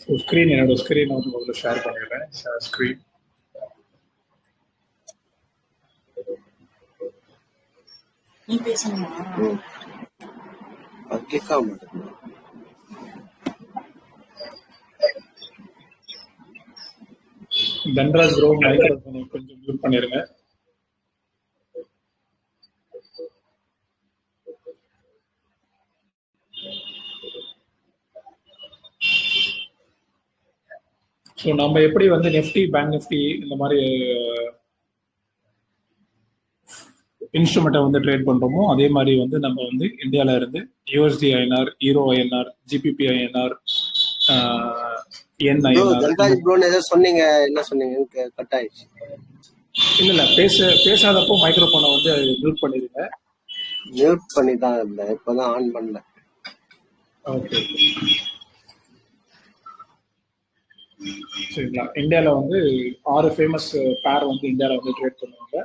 So screen என்னோட ஸ்க்ரீனை வந்து முதல்ல ஷேர் பண்ணிடுறேன். ஸ்க்ரீன் நீ பேசணுமா? கேட்க மாட்டேங்குது. தன்ராஜ் ப்ரோ மைக்ரோஃபோனை கொஞ்சம் மியூட் பண்ணிருங்க. ஸோ நம்ம எப்படி வந்து நிஃப்டி, பேங்க் நிஃப்டி இந்த மாதிரி இன்ஸ்ட்ருமெண்ட்டை வந்து ட்ரேட் பண்றோமோ அதே மாதிரி வந்து நம்ம வந்து இந்தியாவில இருந்து யூஎஸ்டி ஐஎன்ஆர், ஈரோ ஐஎன்ஆர், ஜிபிபி ஐஎன்ஆர், என் ஐஎன்ஆர். தன்ராஜ் ப்ரோ ஏதோ சொன்னீங்க, என்ன சொன்னீங்க? கட் ஆயிடுச்சு. இல்ல பேசாதப்போ மைக்ரோஃபோனை வந்து மியூட் பண்ணிருங்க. மியூட் பண்ணி தான் இருந்தேன், இப்பதான் ஆன் பண்ணல. ஓகே சரிங்களா. இந்தியாவில் வந்து 6 ஃபேமஸ் பேர் வந்து இந்தியாவில் வந்து ட்ரேட் பண்ணுவாங்க.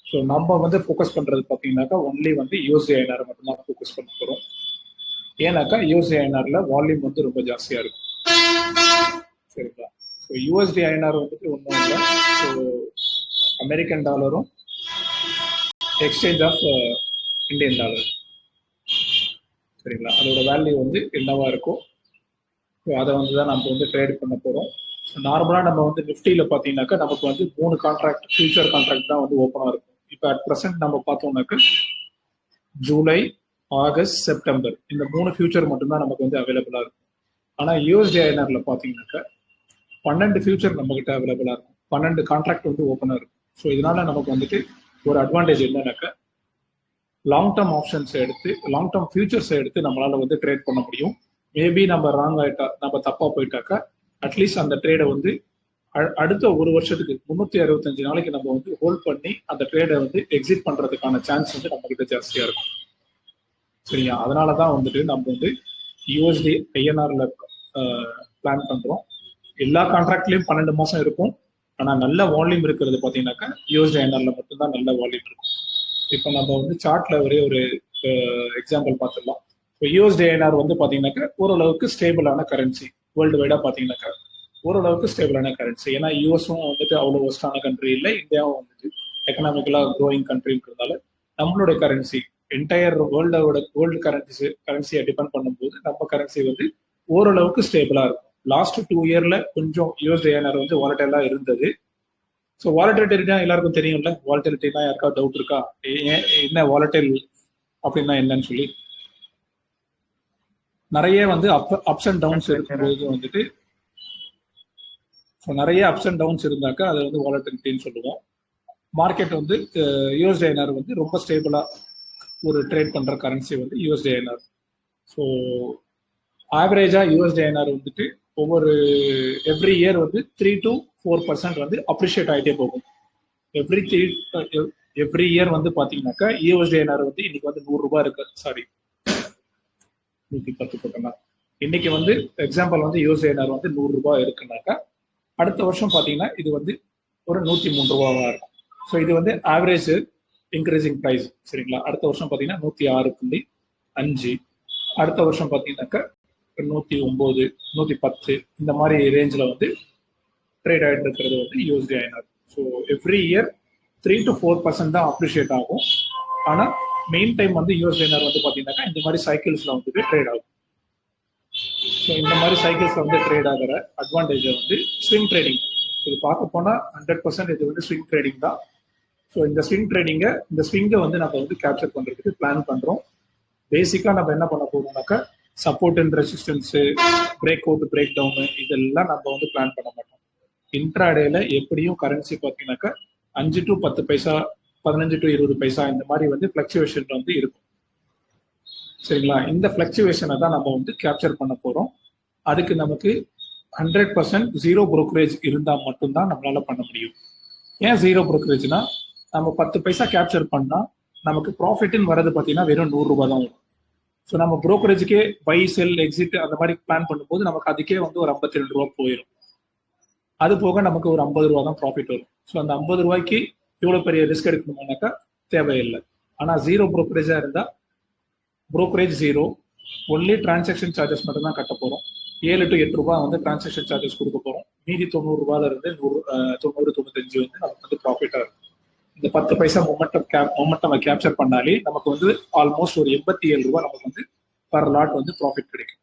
ஸோ நம்ம வந்து ஃபோக்கஸ் பண்ணுறது பார்த்தீங்கன்னாக்கா ஒன்லி வந்து யூஎஸ்டி ஐஎன்ஆர் மட்டும்தான் ஃபோக்கஸ் பண்ண போகிறோம். ஏன்னாக்கா யூஎஸ்டி ஐஎன்ஆர்ல வால்யூம் வந்து ரொம்ப ஜாஸ்தியாக இருக்கும். சரிங்களா. ஸோ யூஎஸ்டி ஐஎன்ஆர் வந்துட்டு ஒன்றும் இல்லை. ஸோ அமெரிக்கன் டாலரும் எக்ஸ்சேஞ்ச் ஆஃப் இந்தியன் டாலர். சரிங்களா. அதோட வேல்யூ வந்து என்னவா இருக்கும், ஸோ அதை வந்து தான் நம்ம வந்து ட்ரேட் பண்ண போகிறோம். நார்மலாக நம்ம வந்து நிஃப்டியில் பார்த்தீங்கன்னாக்கா நமக்கு வந்து 3 கான்ட்ராக்ட், ஃபியூச்சர் கான்ட்ராக்ட் தான் வந்து ஓப்பனாக இருக்கும். இப்போ அட் ப்ரெசென்ட் நம்ம பார்த்தோம்னாக்க ஜூலை, ஆகஸ்ட், செப்டம்பர் இந்த 3 ஃபியூச்சர் மட்டும்தான் நமக்கு வந்து அவைலபிளாக இருக்கும். ஆனால் யூஎஸ்டி ஐஎன்ஆர்ல பார்த்தீங்கன்னாக்கா 12 ஃபியூச்சர் நம்ம கிட்ட அவைலபிளாக இருக்கும். 12 கான்ட்ராக்ட் வந்து ஓப்பனாக இருக்கும். ஸோ இதனால நமக்கு வந்துட்டு ஒரு அட்வான்டேஜ் என்னன்னாக்கா லாங் டேர்ம் ஆப்ஷன்ஸை எடுத்து, லாங் டேர்ம் ஃபியூச்சர்ஸை எடுத்து நம்மளால வந்து ட்ரேட் பண்ண முடியும். மேபி நம்ம ராங் ஆயிட்டா, நம்ம தப்பா போயிட்டாக்கா அட்லீஸ்ட் அந்த ட்ரேடை வந்து அடுத்த ஒரு வருஷத்துக்கு 365 நாளைக்கு நம்ம வந்து ஹோல்ட் பண்ணி அந்த ட்ரேடை வந்து எக்ஸிட் பண்றதுக்கான சான்ஸ் வந்து நம்ம கிட்ட ஜாஸ்தியா இருக்கும். சரியா. அதனாலதான் வந்துட்டு நம்ம வந்து யூஎஸ்டி ஐஎன்ஆர்ல பிளான் பண்றோம். எல்லா கான்ட்ராக்ட்லயும் 12 மாசம் இருக்கும். ஆனா நல்ல வால்யூம் இருக்கிறது பாத்தீங்கன்னாக்கா யூஎஸ்டி ஐஎன்ஆர்ல மட்டும்தான் நல்ல வால்யூம் இருக்கும். இப்போ நம்ம வந்து சார்ட்ல ஒரே ஒரு எக்ஸாம்பிள் பார்த்துடலாம். இப்போ யூஎஸ்டி ஐஎன்ஆர் வந்து பாத்தீங்கன்னாக்கா ஓரளவுக்கு ஸ்டேபிளான கரன்சி. வேர்ல்டு வைடா பாத்தீங்கன்னாக்கா ஓரளவுக்கு ஸ்டேபிளான கரன்சி. ஏன்னா யூஎஸும் வந்துட்டு அவ்வளோ ஒஸ்டான கண்ட்ரி இல்லை, இந்தியாவும் வந்துட்டு எக்கனாமிக்கலா க்ரோயிங் கண்ட்ரின்றதால நம்மளுடைய கரன்சி என்டையர் வேர்ல்டு கரன்சியை டிபெண்ட் பண்ணும்போது நம்ம கரன்சி வந்து ஓரளவுக்கு ஸ்டேபிளா இருக்கும். லாஸ்ட் 2 இயர்ல கொஞ்சம் யூஎஸ்டி ஐஎன்ஆர் வந்து வாலட்டைலா இருந்தது. ஸோ வாலட்டிலிட்டினா எல்லாருக்கும் தெரியும்ல. வாலட்டிலிட்டினா யாருக்காவது டவுட் இருக்கா? என்ன வாலட்டைல் அப்படின்னா என்னன்னு சொல்லி நிறைய வந்து அப்ஸ் அண்ட் டவுன்ஸ் இருக்கும்போது வந்துட்டு நிறைய அப்ஸ் அண்ட் டவுன்ஸ் இருந்தாக்கா அதை வந்து வாலட்டிலிட்டின்னு சொல்லுவோம். மார்க்கெட் வந்து யூஎஸ்டி ஐஎன்ஆர் வந்து ரொம்ப ஸ்டேபிளா ஒரு ட்ரேட் பண்ற கரன்சி வந்து யூஎஸ்டி ஐஎன்ஆர். ஸோ ஆவரேஜா யூஎஸ்டி ஐஎன்ஆர் வந்துட்டு ஒவ்வொரு எவ்ரி இயர் வந்து 3 to 4% வந்து அப்ரிஷியேட் ஆகிட்டே போகும். எவ்ரி இயர் வந்து பாத்தீங்கன்னாக்கா யூஎஸ்டி ஐஎன்ஆர் வந்து இன்னைக்கு வந்து 100 ரூபாய் இருக்கு. சாரி 110 போட்டோம்னா இன்னைக்கு வந்து எக்ஸாம்பிள் வந்து யூஎஸ்டி ஐஎன்ஆர் வந்து 100 ரூபாய் இருக்குனாக்கா அடுத்த வருஷம் பாத்தீங்கன்னா இது வந்து ஒரு 103 ரூபாவா இருக்கும். ஸோ இது வந்து ஆவரேஜ் இன்க்ரீசிங் ப்ரைஸ். சரிங்களா. அடுத்த வருஷம் பாத்தீங்கன்னா 106.5, அடுத்த வருஷம் பாத்தீங்கன்னாக்கா 109, 110 இந்த மாதிரி ரேஞ்சில் வந்து ட்ரேட் ஆகிட்டு இருக்கிறது வந்து USD INR. So every year 3 to 4% தான் அப்ரிஷியேட் ஆகும். ஆனால் மெயின் டைம் வந்து யூஎஸ்டி ஐஎன்ஆர் வந்து பார்த்தீங்கன்னாக்கா இந்த மாதிரி சைக்கிள்ஸ்ல வந்துட்டு ட்ரேட் ஆகும். ஸோ இந்த மாதிரி சைக்கிள்ஸ்ல வந்து ட்ரேட் ஆகிற அட்வான்டேஜை வந்து ஸ்விங் ட்ரேடிங். இது பார்க்க போனால் 100% இது வந்து ஸ்விங் ட்ரேடிங் தான். ஸோ இந்த ஸ்விங்கை வந்து நம்ம வந்து கேப்சர் பண்ணுறதுக்கு பிளான் பண்ணுறோம். பேசிக்காக நம்ம என்ன பண்ண போறோம்னாக்கா support and resistance, break out, break down இதெல்லாம் நம்ம வந்து பிளான் பண்ண மாட்டோம். இன்ட்ராடேல எப்படியும் கரன்சி பார்த்தீங்கன்னாக்கா 5 to 10 பைசா, 15 to 20 பைசா இந்த மாதிரி வந்து ஃபிளக்சுவேஷன் வந்து இருக்கும். சரிங்களா. இந்த ஃபிளக்சுவேஷனை தான் நம்ம வந்து கேப்சர் பண்ண போறோம். அதுக்கு நமக்கு 100% ஜீரோ புரோக்கரேஜ் இருந்தால் மட்டும்தான் நம்மளால பண்ண முடியும். ஏன் ஜீரோ புரோக்கரேஜ்னா நம்ம 10 பைசா கேப்சர் பண்ணா நமக்கு ப்ராஃபிட்னு வரது பார்த்தீங்கன்னா வெறும் 100 ரூபாய் தான் வரும். ஸோ நம்ம புரோக்கரேஜுக்கே பை, செல், எக்ஸிட் அந்த மாதிரி பிளான் பண்ணும்போது நமக்கு அதுக்கே வந்து ஒரு 52 ரூபா போயிடும். அது போக நமக்கு ஒரு 50 ரூபா தான் ப்ராஃபிட் வரும். ஸோ அந்த 50 ரூபாய்க்கு இவ்வளோ பெரிய ரிஸ்க் எடுக்கணும்னாக்கா தேவையில்லை. ஆனால் ஜீரோ புரோக்கரேஜாக இருந்தால் brokerage zero, only transaction charges மட்டும் தான் கட்ட போகிறோம். 7 to 8 ரூபாய் வந்து டிரான்சாக்ஷன் சார்ஜஸ் கொடுக்க போறோம். மீதி 90 ரூபாயில இருந்து 95 வந்து நமக்கு வந்து ப்ராஃபிட்டா இருக்கும். இந்த 10 பைசா மொமெண்டம் கேப்சர் பண்ணாலே நமக்கு வந்து ஆல்மோஸ்ட் ஒரு 87 ரூபாய் நமக்கு வந்து பர் லாட் வந்து ப்ராஃபிட் கிடைக்கும்.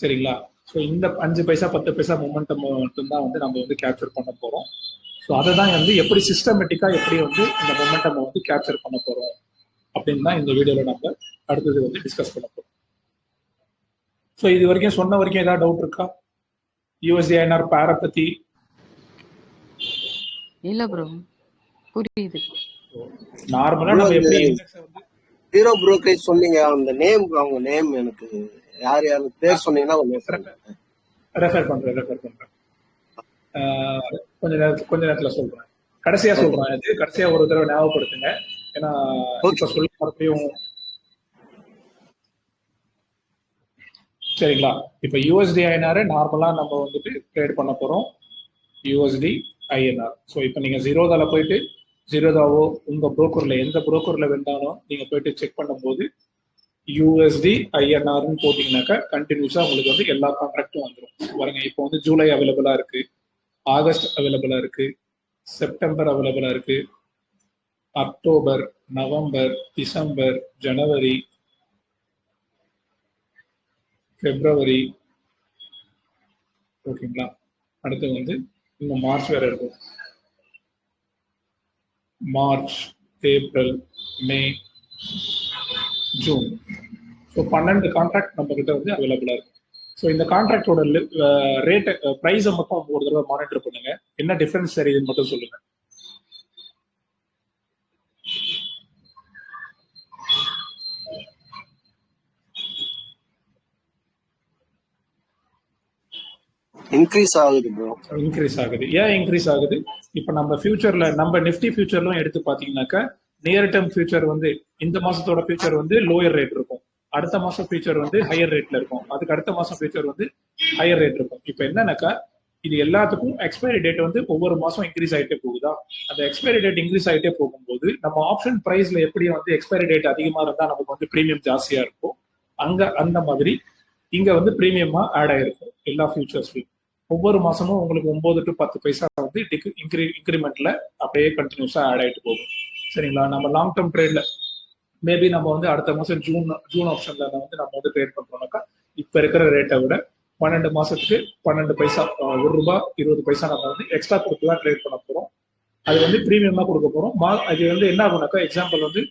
சரிங்களா? ஸோ இந்த 5 பைசா 10 பைசா மொமெண்டம் மட்டும்தான் வந்து நம்ம வந்து கேப்சர் பண்ண போறோம். ஸோ அதை தான் வந்து எப்படி சிஸ்டமேட்டிக்கா எப்படி வந்து இந்த மொமெண்டம் வந்து கேப்சர் பண்ண போறோம் அப்படின்னு தான் இந்த வீடியோல நம்ம அடுத்தது வந்து டிஸ்கஸ் பண்ண போறோம். ஸோ இது வரைக்கும் சொன்ன வரைக்கும் ஏதாவது டவுட் இருக்கா? USD/INR பேரை பத்தி? இல்ல ப்ரோ, புரியுது. நார்மலா நம்ம எப்படி இண்டெக்ஸ் வந்து ஜீரோ புரோக்கரேஜ் சொன்னீங்க, அந்த நேம் அவங்க நேம் எனக்கு யார் பேர் சொன்னீங்கன்னா ரெஃபர் பண்றேன். கொஞ்ச நேரத்துல சொல்றேன். கடைசியா சொல்றேன். இது கடைசியா ஒரு தடவை ஞாபகப்படுத்துங்க. ஏன்னா இப்ப சொல்லி மறுபடியும் சரிங்களா? இப்ப USD/INR நார்மலா நம்ம வந்துட்டு ட்ரேட் பண்ண போறோம். USD/INR. ஸோ இப்போ நீங்க ஜீரோதால போயிட்டு ஜீரோதாவோ உங்க புரோக்கர்ல எந்த புரோக்கர்ல வேண்டாலும் நீங்க போயிட்டு செக் பண்ணும்போது USD/INRன்னு போட்டீங்கன்னாக்கா கண்டினியூஸா உங்களுக்கு வந்து எல்லா கான்ட்ராக்டும் வந்துடும். பாருங்க, இப்போ வந்து ஜூலை அவைலபிளா இருக்கு, ஆகஸ்ட் அவைலபிளா இருக்கு, செப்டம்பர் அவைலபிளா இருக்கு, அக்டோபர், நவம்பர், டிசம்பர், ஜனவரி, பிப்ரவரி. ஓகேங்களா? அடுத்து வந்து இன்னும் மார்ச் வேற இருக்கும். மார்ச், ஏப்ரல், மே, ஜூன். ஸோ 12 கான்ட்ராக்ட் நம்ம கிட்ட வந்து அவைலபிளா இருக்கு. ஸோ இந்த கான்ட்ராக்டோட ரேட் ப்ரைஸை மட்டும் ஒரு தடவை மானிட்டர் பண்ணுங்க. என்ன டிஃபரன்ஸ் தெரியுதுன்னு மட்டும் சொல்லுங்க. இன்க்ரீஸ் ஆகுது ப்ரோ. இன்க்ரீஸ் ஆகுது. ஏன் இன்க்ரீஸ் ஆகுது? இப்போ நம்ம ஃபியூச்சர்ல நம்ம நிஃப்டி ஃபியூச்சர்லாம் எடுத்து பார்த்தீங்கன்னாக்கா நியர் டேர்ம் ஃபியூச்சர் வந்து இந்த மாசத்தோட ஃபியூச்சர் வந்து லோயர் ரேட் இருக்கும், அடுத்த மாசம் ஃபியூச்சர் வந்து ஹையர் ரேட்ல இருக்கும், அதுக்கு அடுத்த மாசம் ஃபியூச்சர் வந்து ஹையர் ரேட் இருக்கும். இப்போ என்னன்னாக்கா இது எல்லாத்துக்கும் எக்ஸ்பைரி டேட் வந்து ஒவ்வொரு மாசம் இன்க்ரீஸ் ஆகிட்டே போகுதா? அந்த எக்ஸ்பைரி டேட் இன்க்ரீஸ் ஆகிட்டே போகும்போது நம்ம ஆப்ஷன் பிரைஸ்ல எப்படி வந்து எக்ஸ்பைரி டேட் அதிகமா இருந்தா நமக்கு வந்து ப்ரீமியம் ஜாஸ்தியா இருக்கும், அங்க அந்த மாதிரி இங்க வந்து ப்ரீமியமா ஆட் ஆயிருக்கும் எல்லா ஃபியூச்சர்ஸ்லயும். ஒவ்வொரு மாசமும் உங்களுக்கு 9 to 10 பைசா வந்து இன்க்ரிமெண்ட்ல அப்படியே கண்டினியூஸா ஆட் ஆயிட்டு போகும். சரிங்களா? நம்ம லாங் டேர்ம் ட்ரேட்ல மேபி நம்ம வந்து அடுத்த மாசம் ஜூன் ஆப்ஷன்ல வந்து நம்ம வந்து ட்ரேட் பண்றோம்னாக்கா இப்ப இருக்கிற ரேட்டை விட 12 மாசத்துக்கு 12 பைசா, ₹1.20 நம்ம வந்து எக்ஸ்ட்ரா கொடுத்து தான் ட்ரேட் பண்ண போறோம். அது வந்து ப்ரீமியமா கொடுக்க போறோம். அது வந்து என்ன ஆகும்னாக்கா, எக்ஸாம்பிள் வந்து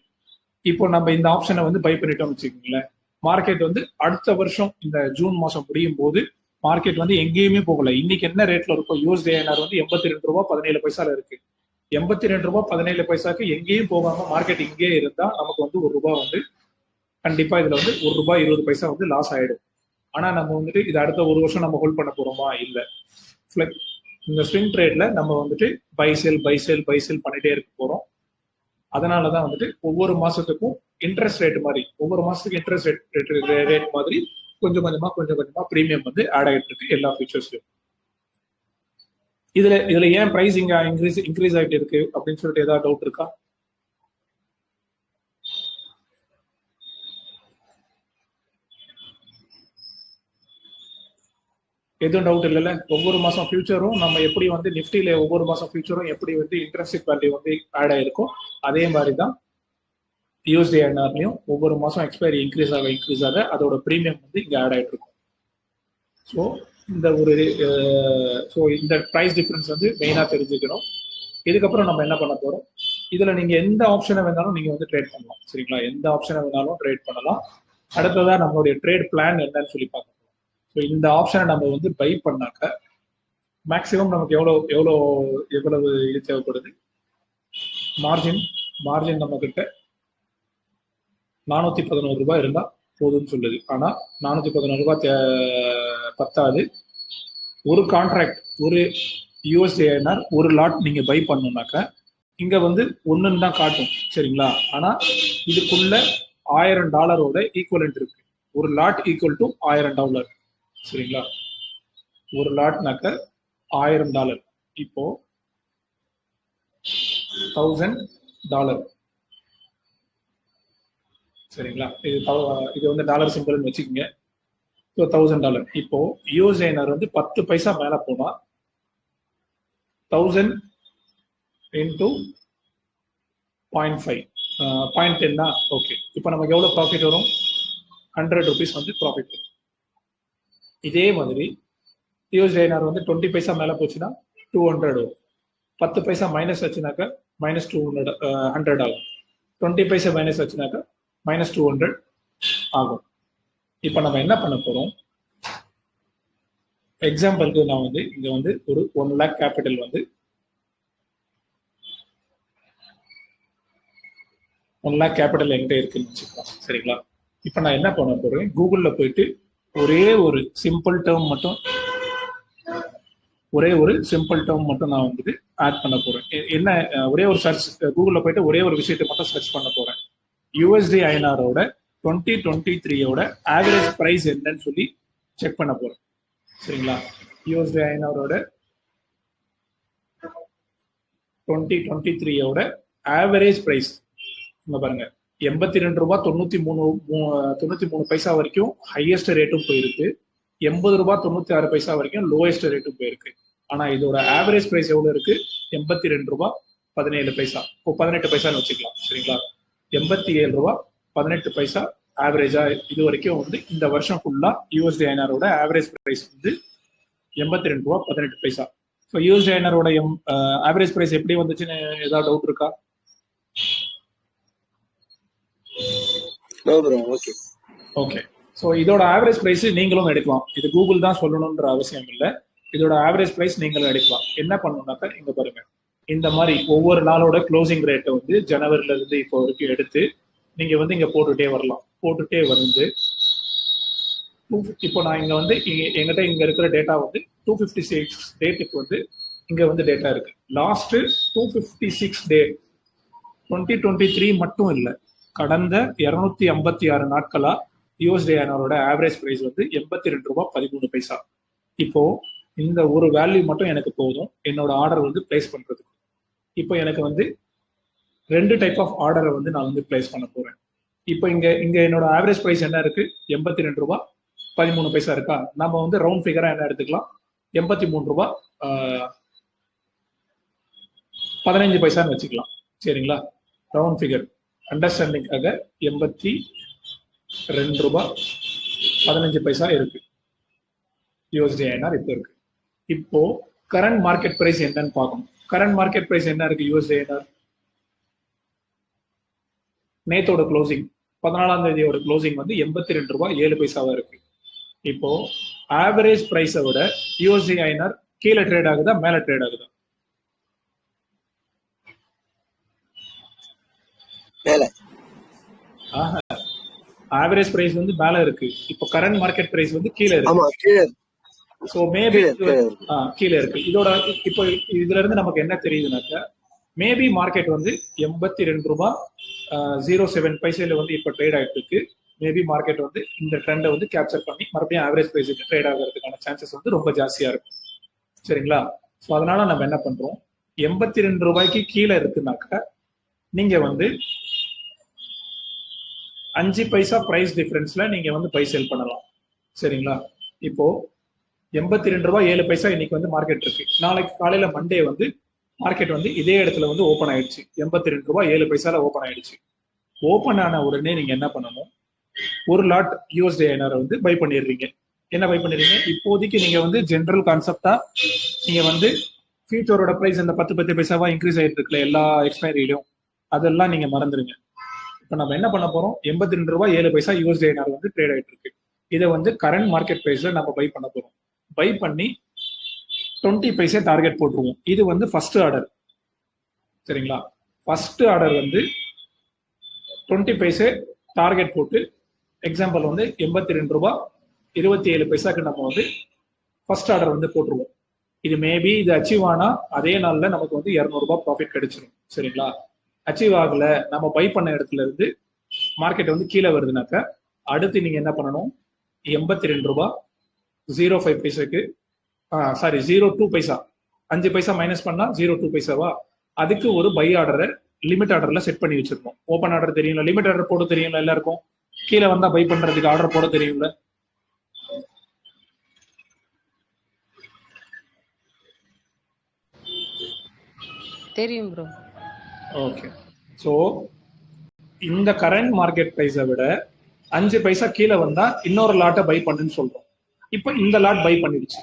இப்போ நம்ம இந்த ஆப்ஷனை வந்து பை பண்ணிட்டோம் வச்சுக்கோங்களேன், மார்க்கெட் வந்து அடுத்த வருஷம் இந்த ஜூன் மாசம் முடியும் போது மார்க்கெட் வந்து எங்கேயுமே போகல. இன்னைக்கு என்ன ரேட்ல இருக்கும்? USD/INR வந்து ₹82.17 இருக்கு. ₹82.17 எங்கேயும் போகாம மார்க்கெட் இங்கே இருந்தா நமக்கு வந்து ₹1 வந்து கண்டிப்பா இதுல வந்து ₹1.20 வந்து லாஸ் ஆயிடும். ஆனா நம்ம வந்துட்டு இது அடுத்த ஒரு வருஷம் நம்ம ஹோல்ட் பண்ண போறோமா? இல்ல. இந்த ஸ்விங் ட்ரேட்ல நம்ம வந்துட்டு பை செல் பண்ணிட்டே இருக்க போறோம். அதனாலதான் வந்துட்டு ஒவ்வொரு மாசத்துக்கும் இன்ட்ரெஸ்ட் ரேட் மாதிரி, ஒவ்வொரு மாசத்துக்கு இன்ட்ரெஸ்ட் ரேட் மாதிரி கொஞ்சம் கொஞ்சமா ப்ரீமியம் வந்து ஆட் ஆகிட்டு இருக்கு எல்லா ஃபீச்சர்ஸ்லயும். இதுல ஏன் பிரைஸ் இங்க இன்க்ரீஸ் ஆகிட்டு இருக்கு அப்படின்னு சொல்லிட்டு ஏதாவது டவுட் இருக்கா? எதுவும் டவுட் இல்லைல்ல? ஒவ்வொரு மாசம் ஃபியூச்சரும் நம்ம எப்படி வந்து நிஃப்டியில ஒவ்வொரு மாசம் ஃபியூச்சரும் எப்படி வந்து இன்ட்ரெஸ்ட் வேல்யூ வந்து ஆட் ஆயிருக்கும், அதே மாதிரி தான் USD/INRலயும் ஒவ்வொரு மாசம் எக்ஸ்பைரி இன்க்ரீஸ் ஆக அதோட ப்ரீமியம் வந்து இங்க ஆட் ஆயிட்டு இருக்கும். ஸோ இந்த ப்ரைஸ் டிஃபரன்ஸ் வந்து மெயினா தெரிஞ்சுக்கணும். இதுக்கப்புறம் நம்ம என்ன பண்ண போறோம், இதுல நீங்க எந்த ஆப்ஷனை வேணாலும் நீங்க வந்து ட்ரேட் பண்ணலாம். சரிங்களா? எந்த ஆப்ஷனை வேணாலும் ட்ரேட் பண்ணலாம். அடுத்ததா நம்மளுடைய ட்ரேட் பிளான் என்னன்னு சொல்லி பார்க்கணும். ஸோ இந்த ஆப்ஷனை நம்ம வந்து பை பண்ணாக்க மேக்சிமம் நமக்கு எவ்வளவு இது தேவைப்படுது? மார்ஜின் நம்ம கிட்ட ₹411 இருந்தா போதும்னு சொல்லுது. ஆனா ₹411 பத்தாது. ஒரு கான்ட்ராக்ட், ஒரு USD/INR ஒரு லாட் நீங்க பை பண்ணணும்னாக்க இங்க வந்து ஒண்ணுன்னு தான் காட்டும். சரிங்களா? ஆனா இதுக்குள்ள $1000 ஈக்குவலண்ட் இருக்கு. ஒரு லாட் ஈக்குவல் டு $1000. சரிங்களா? ஒரு லாட்னாக்க $1000. இப்போ $1000. சரிங்களா? இது வந்து டாலர் சிம்பிள்னு வச்சுக்கோங்க. ஸோ $1000. இப்போ யூஎஸ்ஐஎன்ஆர் வந்து 10 பைசா மேல போனா 1000 இன்டூ 0.5 0.10 தான். ஓகே, இப்போ நமக்கு எவ்வளவு ப்ராஃபிட் வரும்? 100 rupees வந்து ப்ராஃபிட் வரும். இதே மாதிரி யூஎஸ்ஐஎன்ஆர் வந்து 20 பைசா மேல போச்சுன்னா 200 வரும். 10 பைசா மைனஸ் ஆச்சுனாக்கா -200 100 ஆகும். 20 பைசா மைனஸ் ஆச்சுனாக்கா -200 ஆகும். இப்போ நம்ம என்ன பண்ண போறோம்? எக்ஸாம்பிளுக்கு நான் வந்து இங்க வந்து ஒரு 1 lakh கேபிட்டல் வந்து 1 lakh கேபிட்டல் என்கிட்ட இருக்குன்னு வச்சுக்கலாம். சரிங்களா? இப்போ நான் என்ன பண்ண போறேன்? கூகுள்ல போயிட்டு ஒரே ஒரு சிம்பிள் டேர்ம் மட்டும் நான் வந்துட்டு ஆட் பண்ண போறேன். என்ன ஒரே ஒரு சர்ச், கூகுள்ல போயிட்டு ஒரே ஒரு விஷயத்தை மட்டும் சர்ச் பண்ண போறேன். யூஎஸ்டி ஐஎன்ஆரோட 2023 ஆவரேஜ் பிரைஸ் என்னன்னு சொல்லி செக் பண்ண போறேன். சரிங்களா? யூஎஸ்டி ஐஎன்ஆரோட 2023 ஆவரேஜ் பிரைஸ் இங்க பாருங்க, 82 ரூபாய் 93 பைசா வரைக்கும் ஹையஸ்ட் ரேட்டும் போயிருக்கு. 80 ரூபாய் 96 பைசா வரைக்கும் லோயஸ்ட் ரேட்டும் போயிருக்கு. ஆனா இதோட ஆவரேஜ் பிரைஸ் எவ்வளவு இருக்கு? 82 ரூபாய் 17 பைசா. 18 பைசான்னு வச்சுக்கலாம். சரிங்களா? 87 ரூபாய் 18 பைசா ஆவரேஜா இது வரைக்கும் வந்து இந்த வருஷம் ஃபுல்லா யூஎஸ்டி ஐஎன்ஆரோட ஆவரேஜ் பிரைஸ் வந்து 82 ரூபாய் 18 பைசா. ஸோ யூஎஸ்டி ஐஎன்ஆரோட ஆவரேஜ் பிரைஸ் எப்படி வந்துச்சுன்னு ஏதாவது டவுட் இருக்கா? ஓகே, ஸோ இதோட ஆவரேஜ் பிரைஸ் நீங்களும் எடுக்கலாம். இது கூகுள் தான் சொல்லணும்ன்ற அவசியம் இல்லை. இதோட ஆவரேஜ் பிரைஸ் நீங்களும் எடுக்கலாம். என்ன பண்ணணும்னாக்கா இங்க பாருங்க, இந்த மாதிரி ஒவ்வொரு நாளோட க்ளோசிங் ரேட்டை வந்து ஜனவரில இருந்து இப்போ வரைக்கும் எடுத்து நீங்க வந்து இங்க போட்டுட்டே வரலாம். போட்டுட்டே வந்து இப்போ நான் இங்க வந்து எங்கிட்ட இங்க இருக்கிற டேட்டா வந்து 256 டேட்டுக்கு வந்து இங்க வந்து டேட்டா இருக்கு. லாஸ்ட் 256 டே 2023 மட்டும் இல்லை, கடந்த 256 நாட்களா யூஎஸ்டி ஐஎன்ஆரோட ஆவரேஜ் பிரைஸ் வந்து 82 ரூபாய் 13 பைசா. இப்போ இந்த ஒரு வேல்யூ மட்டும் எனக்கு போதும் என்னோட ஆர்டர் வந்து பிளேஸ் பண்றதுக்கு. இப்போ எனக்கு வந்து 2 டைப் ஆஃப் ஆர்டரை வந்து நான் வந்து பிளேஸ் பண்ண போறேன். இப்போ இங்க என்னோட ஆவரேஜ் பிரைஸ் என்ன இருக்கு? 82 ரூபாய் 13 பைசா இருக்கா? நம்ம வந்து ரவுண்ட் ஃபிகரா என்ன எடுத்துக்கலாம்? 83 ரூபாய் 15 பைசான்னு வச்சுக்கலாம். சரிங்களா? ரவுண்ட் ஃபிகர் அண்டர்ஸ்டாண்டிங்காக 82 ரூபாய் 15 பைசா இருக்கு யூஎஸ்டி ஐஎன்ஆர் இப்போ இருக்கு. இப்போ கரண்ட் மார்க்கெட் பிரைஸ் என்னன்னு பார்க்கணும். கரண்ட் மார்க்கெட் பிரைஸ் என்ன இருக்கு யூஎஸ்டி ஐஎன்ஆர்? நேத்தோட க்ளோசிங் 14ஆம் தேதியோட க்ளோசிங் வந்து 82 ரூபாய் 7 பைசாவா இருக்கு. இப்போ ஆவரேஜ் பிரைஸை விட யூஎஸ்டி ஐஎன்ஆர் கீழே ட்ரேட் ஆகுதா மேல ட்ரேட் ஆகுதா? ஆவரேஜ் பிரைஸ் வந்து மேல இருக்கு. இப்போ கரண்ட் மார்க்கெட் பிரைஸ் வந்து கீழே இருக்கு. சோ மேபி கீழே இருக்கு. இதோட இப்போ இதுல இருந்து நமக்கு என்ன தெரியுதுனாக்கா, மேபி மார்க்கெட் வந்து 82 ரூபாய் 07 பைசால வந்து இப்போ ட்ரேட் ஆயிட்டு இருக்கு. மேபி மார்க்கெட் வந்து இந்த ட்ரெண்டை வந்து கேப்சர் பண்ணி மறுபடியும் ஆவரேஜ் பிரைஸுக்கு ட்ரேட் ஆகிறதுக்கான சான்சஸ் வந்து ரொம்ப ஜாஸ்தியா இருக்கும். சரிங்களா? ஸோ அதனால நம்ம என்ன பண்றோம், 82 ரூபாய்க்கு கீழே இருக்குனாக்கா நீங்க வந்து 5 பைசா பிரைஸ் டிஃபரன்ஸ்ல நீங்க வந்து பை செல் பண்ணலாம். சரிங்களா? இப்போ 82 ரூபாய் 7 பைசா இன்னைக்கு வந்து மார்க்கெட் இருக்கு. நாளைக்கு காலையில மண்டே வந்து மார்க்கெட் வந்து இதே இடத்துல வந்து ஓப்பன் ஆயிடுச்சு. 82 ரூபாய் 7 பைசால ஓப்பன் ஆயிடுச்சு. ஓப்பன் ஆன உடனே நீங்க என்ன பண்ணணும், ஒரு லாட் யூஎஸ்டி ஐஎன்ஆர் வந்து பை பண்ணிடுறீங்க. என்ன பை பண்ணிடுறீங்க? இப்போதைக்கு நீங்க வந்து ஜென்ரல் கான்செப்டா நீங்க வந்து ஃபியூச்சரோட பிரைஸ் இந்த 10 பைசாவா இன்க்ரீஸ் ஆயிட்டு இருக்குல்ல எல்லா எக்ஸ்பைரியிலும், அதெல்லாம் நீங்க மறந்துடுங்க. இப்போ நம்ம என்ன பண்ண போறோம், 82 ரூபாய் 7 பைசா யூஎஸ்டி ஐஎன்ஆர் வந்து ட்ரேட் ஆயிட்டு இருக்கு. இதை வந்து கரண்ட் மார்க்கெட் பிரைஸ்ல நம்ம பை பண்ண போறோம். பை பண்ணி 20 பைசா டார்கெட் போட்டுருவோம். இது வந்து ஃபர்ஸ்ட் ஆர்டர். சரிங்களா? ஃபர்ஸ்ட் ஆர்டர் வந்து 20 பைசா டார்கெட் போட்டு எக்ஸாம்பிள் வந்து 82 ரூபாய் 27 பைசாக்கு நம்ம வந்து ஃபர்ஸ்ட் ஆர்டர் வந்து போட்டுருவோம். இது மேபி இது அச்சீவ் ஆனா அதே நாள்ல நமக்கு வந்து 200 ரூபாய் ப்ராஃபிட் கிடைச்சிடும். சரிங்களா? அச்சீவ் ஆகல, நம்ம பை பண்ண இடத்துல இருந்து மார்க்கெட் வந்து கீழே வருதுனாக்கா அடுத்து நீங்க என்ன பண்ணணும், 82 ரூபாய் 05 பைசாக்கு 02 பைசா 5 பைசா மைனஸ் பண்ணா 02 பைசாவா, அதுக்கு ஒரு பை ஆர்டரை லிமிட் ஆர்டர்ல செட் பண்ணி வச்சிருக்கோம். ஓப்பன் ஆர்டர் தெரியும்ல, லிமிட் ஆர்டர் போட தெரியும்ல எல்லாருக்கும், கீழே வந்தா பை பண்றதுக்கு ஆர்டர் போட தெரியும்ல. தெரியும் ப்ரோ. ஓகே. ஸோ இந்த கரண்ட் மார்க்கெட் ப்ரைஸை விட 5 பைசா கீழே வந்தா இன்னொரு லாட்டை பை பண்ணுன்னு சொல்றோம். இப்போ இந்த லாட் பை பண்ணிடுச்சு,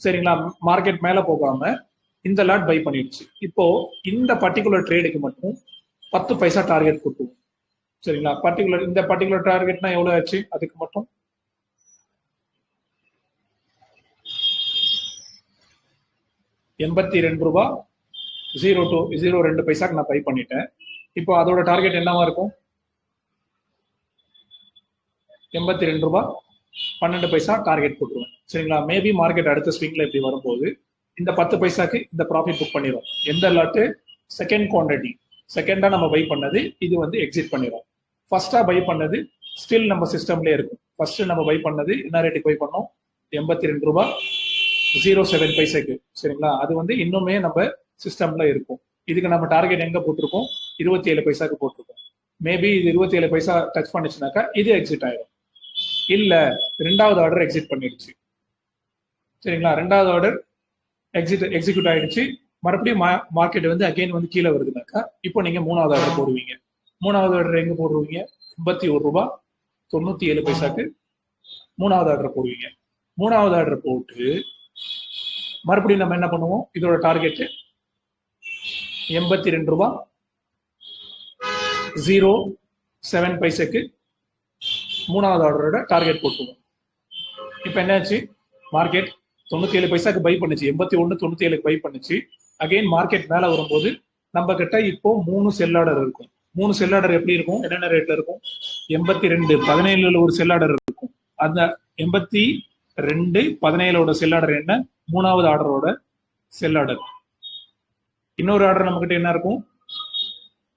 சரிங்களா? மார்க்கெட் மேல போகாம இந்த லாட் பை பண்ணிடுச்சு. இப்போ இந்த பர்டிகுலர் ட்ரேடுக்கு மட்டும் 10 பைசா டார்கெட் கொடுத்துருவோம், சரிங்களா? இந்த பர்டிகுலர் டார்கெட்னா எவ்வளவு ஆச்சு? அதுக்கு மட்டும் 82 ரூபாய் 02 பைசாக்கு நான் பை பண்ணிட்டேன். இப்போ அதோட டார்கெட் என்னவா இருக்கும்? 82 ரூபாய் 12 பைசா டார்கெட் போட்டுருவேன், சரிங்களா? மேபி மார்க்கெட் அடுத்த ஸ்விங்ல இப்படி வரும்போது இந்த 10 பைசாக்கு இந்த ப்ராஃபிட் புக் பண்ணிடும். எந்த லாட்டு? செகண்ட் குவான்டிட்டி, செகண்டா நம்ம பை பண்ணது, இது வந்து எக்ஸிட் பண்ணிடும். ஃபர்ஸ்டா பை பண்ணது ஸ்டில் நம்ம சிஸ்டம்லேயே இருக்கும். ஃபர்ஸ்ட் நம்ம பை பண்ணது என்ன ரேட்டுக்கு பை பண்ணோம்? 82 ரூபாய் 07 பைசாக்கு, சரிங்களா? அது வந்து இன்னுமே நம்ம சிஸ்டம்ல இருக்கும். இதுக்கு நம்ம டார்கெட் எங்க போட்டிருக்கோம்? 27 பைசாக்கு போட்டிருக்கோம். மேபி இது 27 பைசா டச் பண்ணிச்சுனாக்கா இது எக்ஸிட் ஆயிடும். இல்ல ரெண்டாவது ஆர்டர் எக்ஸிட் பண்ணிடுச்சு, சரிங்களா? ரெண்டாவது ஆர்டர் எக்ஸிக்யூட் ஆயிடுச்சு. மறுபடியும் மார்க்கெட் வந்து அகைன் வந்து கீழே வருதுனாக்கா இப்போ நீங்க மூணாவது ஆர்டர் போடுவீங்க. மூணாவது ஆர்டர் எங்க போடுவீங்க? 81 ரூபாய் 97 பைசாக்கு மூணாவது ஆர்டர் போடுவீங்க. மூணாவது ஆர்டர் போட்டு மறுபடியும் நம்ம என்ன பண்ணுவோம்? இதோட டார்கெட் 82 ரூபாய் 07 பைசாக்கு மூணாவது ஆர்டரோட டார்கெட் போட்டுருவோம். இப்போ என்னாச்சு? மார்க்கெட் 97 பைசாக்கு பை பண்ணுச்சு, 81.97 பை பண்ணுச்சு. அகைன் மார்க்கெட் மேல வரும்போது நம்ம கிட்ட இப்போ 3 செல் ஆர்டர் இருக்கும். 3 செல் ஆர்டர் எப்படி இருக்கும்? என்னென்ன ரேட்ல இருக்கும்? 82.17 ஒரு செல் ஆர்டர் இருக்கும். அந்த 82.17 செல் ஆர்டர் என்ன? மூணாவது ஆர்டரோட செல் ஆர்டர். இன்னொரு ஆர்டர் நம்ம கிட்ட என்ன இருக்கும்?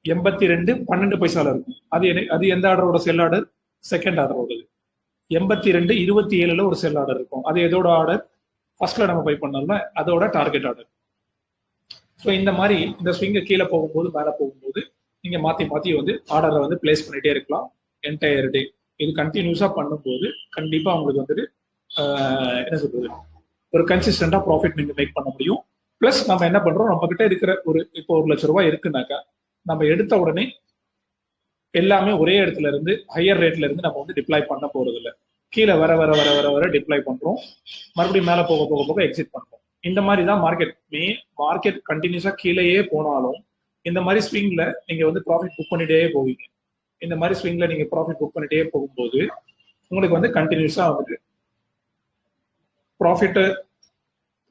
82.12 பைசால இருக்கும். அது எந்த ஆர்டரோட செல் ஆர்டர்? செகண்ட் ஆர்டரோடது. 82.27 ஒரு செல் ஆர்டர் இருக்கும். அது எதோட ஆர்டர்? ஃபர்ஸ்ட்ல நம்ம பை பண்ணோம்ல, அதோட டார்கெட் ஆர்டர். ஸோ இந்த மாதிரி இந்த ஸ்விங்க கீழே போகும்போது மேலே போகும்போது நீங்க மாத்தி மாத்தி வந்து ஆர்டரை வந்து பிளேஸ் பண்ணிட்டே இருக்கலாம் என்டையர் டே. இது கண்டினியூஸா பண்ணும்போது கண்டிப்பா உங்களுக்கு வந்துட்டு என்ன சொல்றது, ஒரு கன்சிஸ்டண்டா ப்ராஃபிட் நீங்க மேக் பண்ண முடியும். பிளஸ் நம்ம என்ன பண்றோம்? நம்ம கிட்ட இருக்கிற இப்போ 1 லட்சம் ரூபாய் இருக்குனாக்கா நம்ம எடுத்த உடனே எல்லாமே ஒரே இடத்துல இருந்து ஹையர் ரேட்ல இருந்து நம்ம வந்து டிப்ளாய் பண்ண போறது இல்லை. கீழே வர வர வர வர வர டிப்ளாய் பண்றோம், மறுபடியும் மேலே போக போக போக எக்ஸிட் பண்றோம். இந்த மாதிரி தான் மார்க்கெட் கண்டினியூஸா கீழேயே போனாலும் இந்த மாதிரி ஸ்விங்ல நீங்க வந்து ப்ராஃபிட் புக் பண்ணிட்டே போவீங்க. இந்த மாதிரி ஸ்விங்ல நீங்க ப்ராஃபிட் புக் பண்ணிட்டே போகும்போது உங்களுக்கு வந்து கண்டினியூஸா வந்துட்டு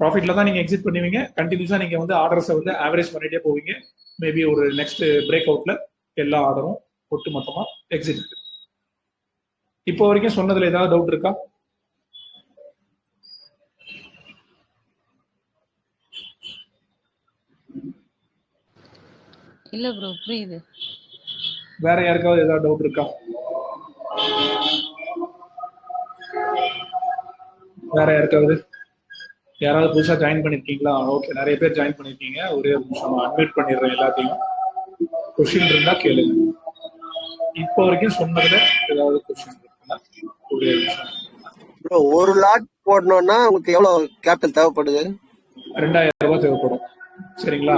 ப்ராஃபிட்ல தான் நீங்க எக்ஸிட் பண்ணுவீங்க. கண்டினியூஸா நீங்க வந்து ஆர்டர்ஸை வந்து ஆவரேஜ் பண்ணிட்டே போவீங்க. மேபி ஒரு நெக்ஸ்ட் பிரேக் அவுட்ல எல்லா ஆர்டரும் ஒட்டு மொத்தமா எக்ஸிட். இப்போ வரைக்கும் சொன்னதுல ஏதாவது டவுட் இருக்கா? இல்ல ப்ரோ, புரியுது. வேற யாருக்காவது ஏதாவது டவுட் இருக்கா? வேற யாருக்காவது? யாராவது புதுசா ஜாயின் பண்ணிருக்கீங்களா? ஓகே, நிறைய பேர் ஜாயின் பண்ணிருக்கீங்க. ஒரே ஒரு நிமிஷம் அட்மிட் பண்ணிடுறேன் எல்லாத்தையும். கொஸ்டின் இருந்தா கேளுங்க. இப்போ வரைக்கும் சொன்னதுல ஏதாவது கொஸ்டின் இருக்குன்னா ஒரே நிமிஷம். ப்ரோ, ஒரு லாட் போடணும்னா உங்களுக்கு எவ்வளவு கேபிட்டல் தேவைப்படுது? 2000 ரூபாய் தேவைப்படும், சரிங்களா?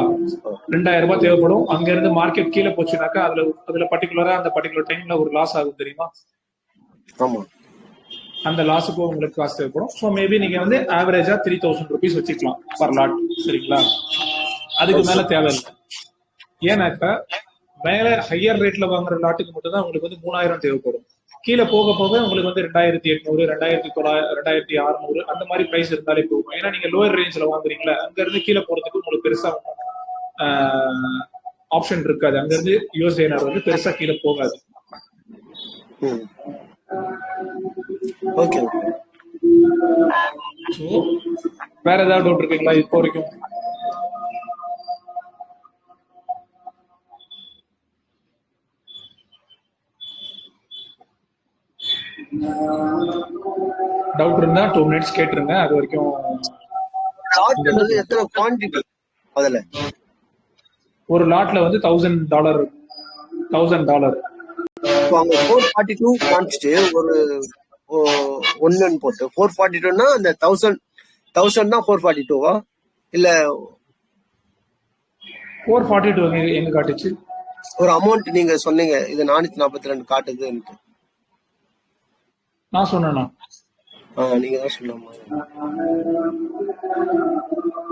2000 ரூபாய் தேவைப்படும். அங்க இருந்து மார்க்கெட் கீழே போச்சுனாக்கா அதுல பர்டிகுலரா அந்த பர்டிகுலர் டைம்ல ஒரு லாஸ் ஆகும், தெரியுமா? ஆமா. அந்த லாஸுக்கு உங்களுக்கு காசு தேவைப்படும். ஸோ மேபி நீங்க வந்து ஆவரேஜா 3000 rupees வச்சுக்கலாம் பர் லாட், சரிங்களா? அதுக்கு மேல தேவையில்லை. ஏன்னாக்கா மேல ஹையர் ரேட்ல வாங்குற லாட்டுக்கு மட்டும் தான் உங்களுக்கு வந்து 3000 தேவைப்படும். கீழே போக போக உங்களுக்கு வந்து 2800, 2900, 2600 அந்த மாதிரி பிரைஸ் இருந்தாலே போகும். ஏன்னா நீங்க லோயர் ரேஞ்சில் வாங்குறீங்களா, அங்க இருந்து கீழே போறதுக்கு உங்களுக்கு பெருசா ஆப்ஷன் இருக்காது. அங்க இருந்து யூஎஸ்டிஐஆர் வந்து பெருசா கீழே போகாது. ஓகே. ஸோ வேற ஏதாவது டவுட் இருக்குங்களா இப்போ வரைக்கும்? டவுட் இருந்தா 2 minutes கேட்டுருங்க. அது வரைக்கும் எத்தனை குவாண்டிட்டி அதுல? ஒரு லாட்ல வந்து $1000. அங்க 442 குவாண்டிட்டி ஒரு ஒன்னு போட்டு 442னா அந்த 1000 தான் 442வா? இல்ல 442 எங்க காட்டுச்சு? ஒரு அமௌண்ட் நீங்க சொன்னீங்க இது 442 காட்டுதுன்ட்டு. நான் சொன்னேனா? நீங்க தான் சொன்னோமா?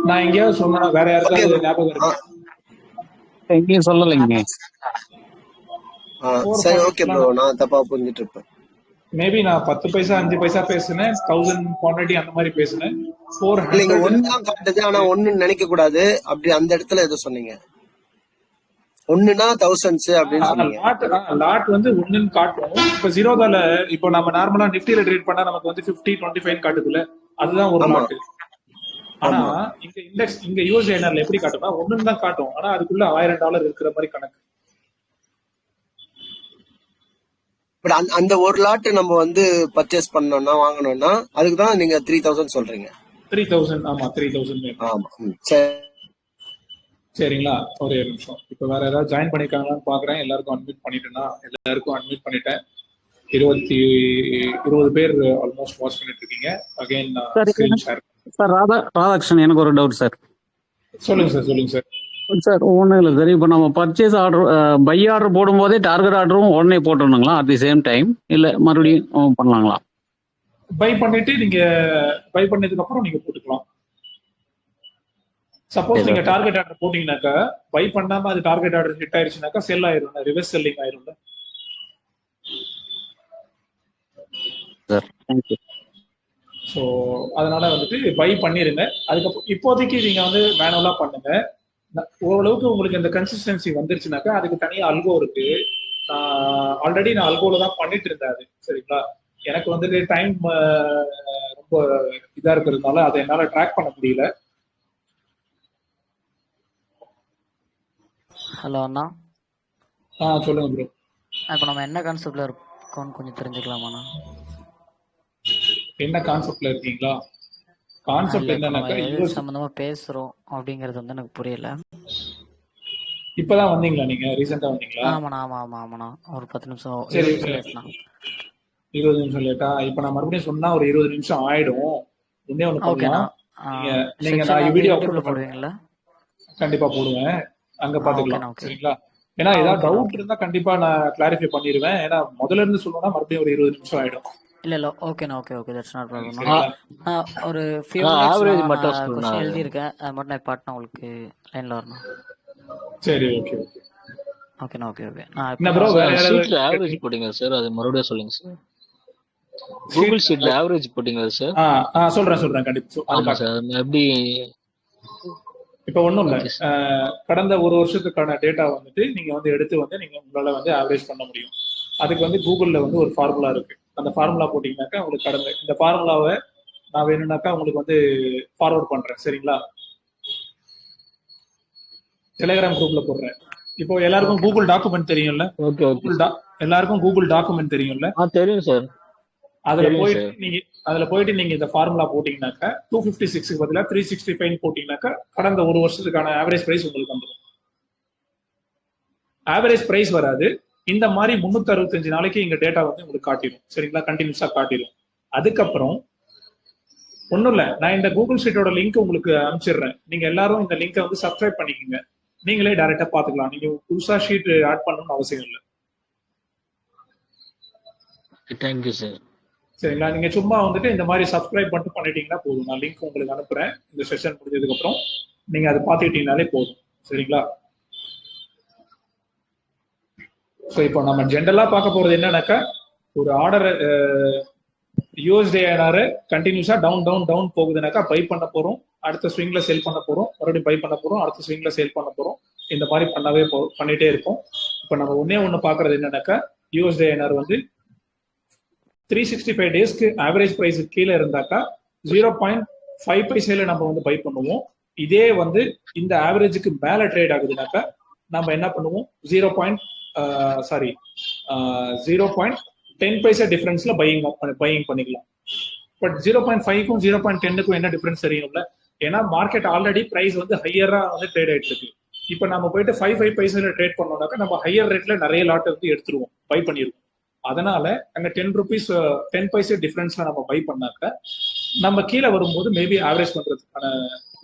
நான் எங்கேயாவது சொன்னா வேற ஓகே யாருக்காவது ப்ரோ. ஞாபகம் இருக்கு? எங்கேயும் சொல்லலைங்க. சரி ஓகே ப்ரோ, நான் தப்பா புரிஞ்சிட்டு இருப்பேன். மேபி நான் 10 பைசா 5 பைசா பேசுனேன், 1000 குவான்டிட்டி அந்த மாதிரி பேசுனேன். இல்லைங்க 400 ஒன்னு தான் காட்டுது, ஆனா ஒண்ணுன்னு நினைக்க கூடாது. அப்படி அந்த இடத்துல எது சொன்னீங்க? ஒண்ணுனா தௌசண்ட்ஸ் அப்படின்னு சொன்னீங்க. லாட் வந்து ஒண்ணுன்னு காட்டும். இப்ப ஜீரோதால இப்போ நம்ம நார்மலா நிஃப்டில ட்ரேட் பண்ணா நமக்கு வந்து 50 25 காட்டுதுல, அதுதான் ஒரு ஆமா லாட். ஆனா ஆமா. இங்க இண்டெக்ஸ் இங்க யூஎஸ்ஏஎன்ஆர்ல எப்படி காட்டும்னா ஒண்ணுன்னு தான் காட்டும், ஆனா அதுக்குள்ள $1000 இருக்கிற மாதிரி கணக்கு. பட் அந்த ஒரு லாட் நம்ம வந்து பர்ச்சேஸ் பண்ணோம்னா வாங்கணும்னா அதுக்கு தான் நீங்க 3000 சொல்றீங்க. 3000. ஆமா 3000. ஆமா சரி. சரிங்களா, ஒரே ஒரு நிமிஷம். இப்ப வேற ஏதாவது ஜாயின் பண்ணிருக்காங்களான்னு பாக்குறேன். எல்லாருக்கும் அட்மிட் பண்ணிட்டேன்னா? எல்லாருக்கும் அட்மிட் பண்ணிட்டேன். 20 பேர் ஆல்மோஸ்ட் வாட்ச் பண்ணிட்டு இருக்கீங்க. Again screen share. Sir Radhakrishnan, எனக்கு ஒரு டவுட் சார். சொல்லுங்க சார். சொல்லுங்க சார். சார் ஒன்றும் இல்லை சார். இப்போ நம்ம பர்ச்சேஸ் ஆர்டர் பை ஆர்டர் போடும்போதே டார்கெட் ஆர்டரும் உடனே போட்டுருணுங்களா அட் தி சேம் டைம், இல்லை மறுபடியும் பண்ணலாங்களா? பை பண்ணிட்டு நீங்க பை பண்ணதுக்கு அப்புறம் நீங்க போட்டுக்கலாம். சப்போஸ் நீங்க டார்கெட் ஆர்டர் போட்டீங்கன்னாக்கா, பை பண்ணாம அது டார்கெட் ஆர்டர் ஹிட் ஆயிடுச்சுனாக்கா செல் ஆயிரும், ரிவர்ஸ் செல்லிங் ஆயிரும்ல. Sir thank you. ஸோ அதனால வந்துட்டு பை பண்ணிருங்க. அதுக்கப்புறம் இப்போதைக்கு நீங்க வந்து மேனுவலா பண்ணுங்க. ஓரளவுக்கு உங்களுக்கு இந்த கன்சிஸ்டன்சி வந்துருச்சுனாக்கா அதுக்கு தனியாக அல்கோ இருக்கு. ஆல்ரெடி நான் அல்கோல தான் பண்ணிட்டு இருந்தேன் அது. சரிங்களா, எனக்கு வந்துட்டு டைம் ரொம்ப இதா இருக்கிறதுனால அதை என்னால ட்ராக் பண்ண முடியல. ஹலோ அண்ணா. சொல்லுங்க ப்ரோ. இப்போ நம்ம என்ன கான்செப்ட்ல இருக்கோம்னு கொஞ்சம் தெரிஞ்சுக்கலாமாண்ணா? என்ன கான்செப்ட்ல இருக்கீங்களா? கான்செப்ட் என்னன்னாக்கா எது சம்பந்தமா பேசுறோம் அப்படிங்கிறது வந்து எனக்கு புரியல. இப்பதான் வந்தீங்களா நீங்க? ரீசெண்டா வந்தீங்களா? ஆமாண்ணா ஆமாண்ணா. ஒரு 10 நிமிஷம். சரி 20 நிமிஷம் லேட்டா? இப்ப நான் மறுபடியும் சொன்னா ஒரு 20 நிமிஷம் ஆயிடும். இன்னே ஒண்ணு பண்ணலாம். நீங்க நான் வீடியோ அப்லோட் பண்ணுவீங்களா? கண்டிப்பா போடுவேன், அங்க பாத்துக்கலாம். சரிங்களா, ஏன்னா ஏதாவது டவுட் இருந்தா கண்டிப்பா நான் கிளாரிஃபை பண்ணிடுவேன். ஏன்னா முதல்ல இருந்து சொல்லணும்னா மறுபடியும் ஒரு 20 நிமிஷம் ஆயிடும். இல்ல ஓகேண்ணா. Okay that's not problem. ஒரு ஃபியூ ஆவரேஜ் மட்டும் சொல்லுங்க. எழுதி இருக்கேன், அது மட்டும் நான் பாட்னா உங்களுக்கு லைன்ல வரணும். சரி ஓகே ஓகேண்ணா. நான் ப்ரோ வேற ஷீட்ல ஆவரேஜ் போடுங்க சார், அது மறுபடியும் சொல்லுங்க சார். கூகுள் ஷீட்ல ஆவரேஜ் போடுங்க சார். சொல்றேன் கண்டிப்பா. ஆமா சார். எப்படி இப்ப ஒண்ணும் இல்ல, கடந்த ஒரு வருஷத்துக்கான டேட்டா வந்துட்டு நீங்க வந்து எடுத்து வந்து நீங்க உங்களால வந்து ஆவரேஜ் பண்ண முடியும். அதுக்கு வந்து கூகுள்ல வந்து ஒரு ஃபார்முலா இருக்கு. அந்த ஃபார்முலா போட்டீங்கன்னாக்கா உங்களுக்கு கடந்த இந்த ஃபார்முலாவை நான் வேணும்னாக்கா உங்களுக்கு வந்து ஃபார்வர்ட் பண்றேன். சரிங்களா, டெலிகிராம் குரூப்ல போடுறேன். இப்போ எல்லாருக்கும் கூகுள் டாக்குமெண்ட் தெரியும்ல? எல்லாருக்கும் கூகுள் டாக்குமெண்ட் தெரியும்ல? தெரியும் சார். அதுல போயிட்டு நீங்க இந்த ஃபார்முலா போட்டீங்கன்னாக்கா 256 பதிலா 365 போட்டீங்கன்னாக்கா கடந்த ஒரு வருஷத்துக்கான ஆவரேஜ் பிரைஸ் உங்களுக்கு வந்துடும். ஆவரேஜ் பிரைஸ் வராது, இந்த மாதிரி 365 நாளைக்கு இங்க டேட்டா வந்து உங்களுக்கு காட்டிடும். சரிங்களா, கண்டினியூஸா காட்டிடும். அதுக்கப்புறம் ஒன்றும் இல்லை, நான் இந்த கூகுள் ஷீட்டோட லிங்க் உங்களுக்கு அனுப்பிச்சிடுறேன். நீங்க எல்லாரும் இந்த லிங்கை வந்து சப்ஸ்கிரைப் பண்ணிக்கோங்க. நீங்களே டைரக்டா பாத்துக்கலாம். நீங்க புதுசா ஷீட் ஆட் பண்ணணும்னு அவசியம் இல்லை. Thank you sir. சரிங்களா, நீங்க சும்மா வந்துட்டு இந்த மாதிரி சப்ஸ்கிரைப் பண்ணிட்டு பண்ணிட்டீங்கன்னா போதும். நான் லிங்க் உங்களுக்கு அனுப்புறேன். இந்த செஷன் முடிஞ்சதுக்கு அப்புறம் நீங்க அதை பார்த்துக்கிட்டீங்கனாலே போதும். சரிங்களா, ஸோ இப்போ நம்ம ஜென்ரலா பார்க்க போறது என்னன்னாக்கா, ஒரு ஆர்டர் யூஎஸ்டிஐஆர் கண்டினியூஸா டவுன் போகுதுனாக்கா பை பண்ண போறோம், அடுத்த ஸ்விங்ல சேல் பண்ண போறோம், மறுபடியும் பை பண்ண போறோம், அடுத்த ஸ்விங்ல சேல் பண்ண போறோம். இந்த மாதிரி பண்ணிட்டே இருப்போம். இப்போ நம்ம ஒண்ணு பாக்குறது என்னன்னாக்கா, யூஎஸ்டிஐஆர் வந்து 365 டேஸ்க்கு ஆவரேஜ் பிரைஸ் கீழே இருந்தாக்கா 0.5 பைசையில நம்ம வந்து பை பண்ணுவோம். இதே வந்து இந்த ஆவரேஜுக்கு மேல ட்ரேட் ஆகுதுனாக்கா நம்ம என்ன பண்ணுவோம், 0.10 பைசா டிஃபரன்ஸ்ல பையிங் பண்ணிக்கலாம். பட் 0.5க்கும் 0.10க்கும் என்ன டிஃபரன்ஸ் தெரியும்ல? ஏன்னா மார்க்கெட் ஆல்ரெடி பிரைஸ் வந்து ஹையரா வந்து ட்ரேட் ஆயிட்டு இருக்கு. இப்போ நம்ம போயிட்டு 5 பைசால ட்ரேட் பண்ணோம்னாக்கா நம்ம ஹையர் ரேட்ல நிறைய லாட்டை வந்து எடுத்துருவோம், பை பண்ணிடுவோம். அதனால அங்க 10 பைசா டிஃபரன்ஸ்ல நம்ம பை பண்ணாக்க நம்ம கீழே வரும்போது மேபி ஆவரேஜ் பண்றதுக்கான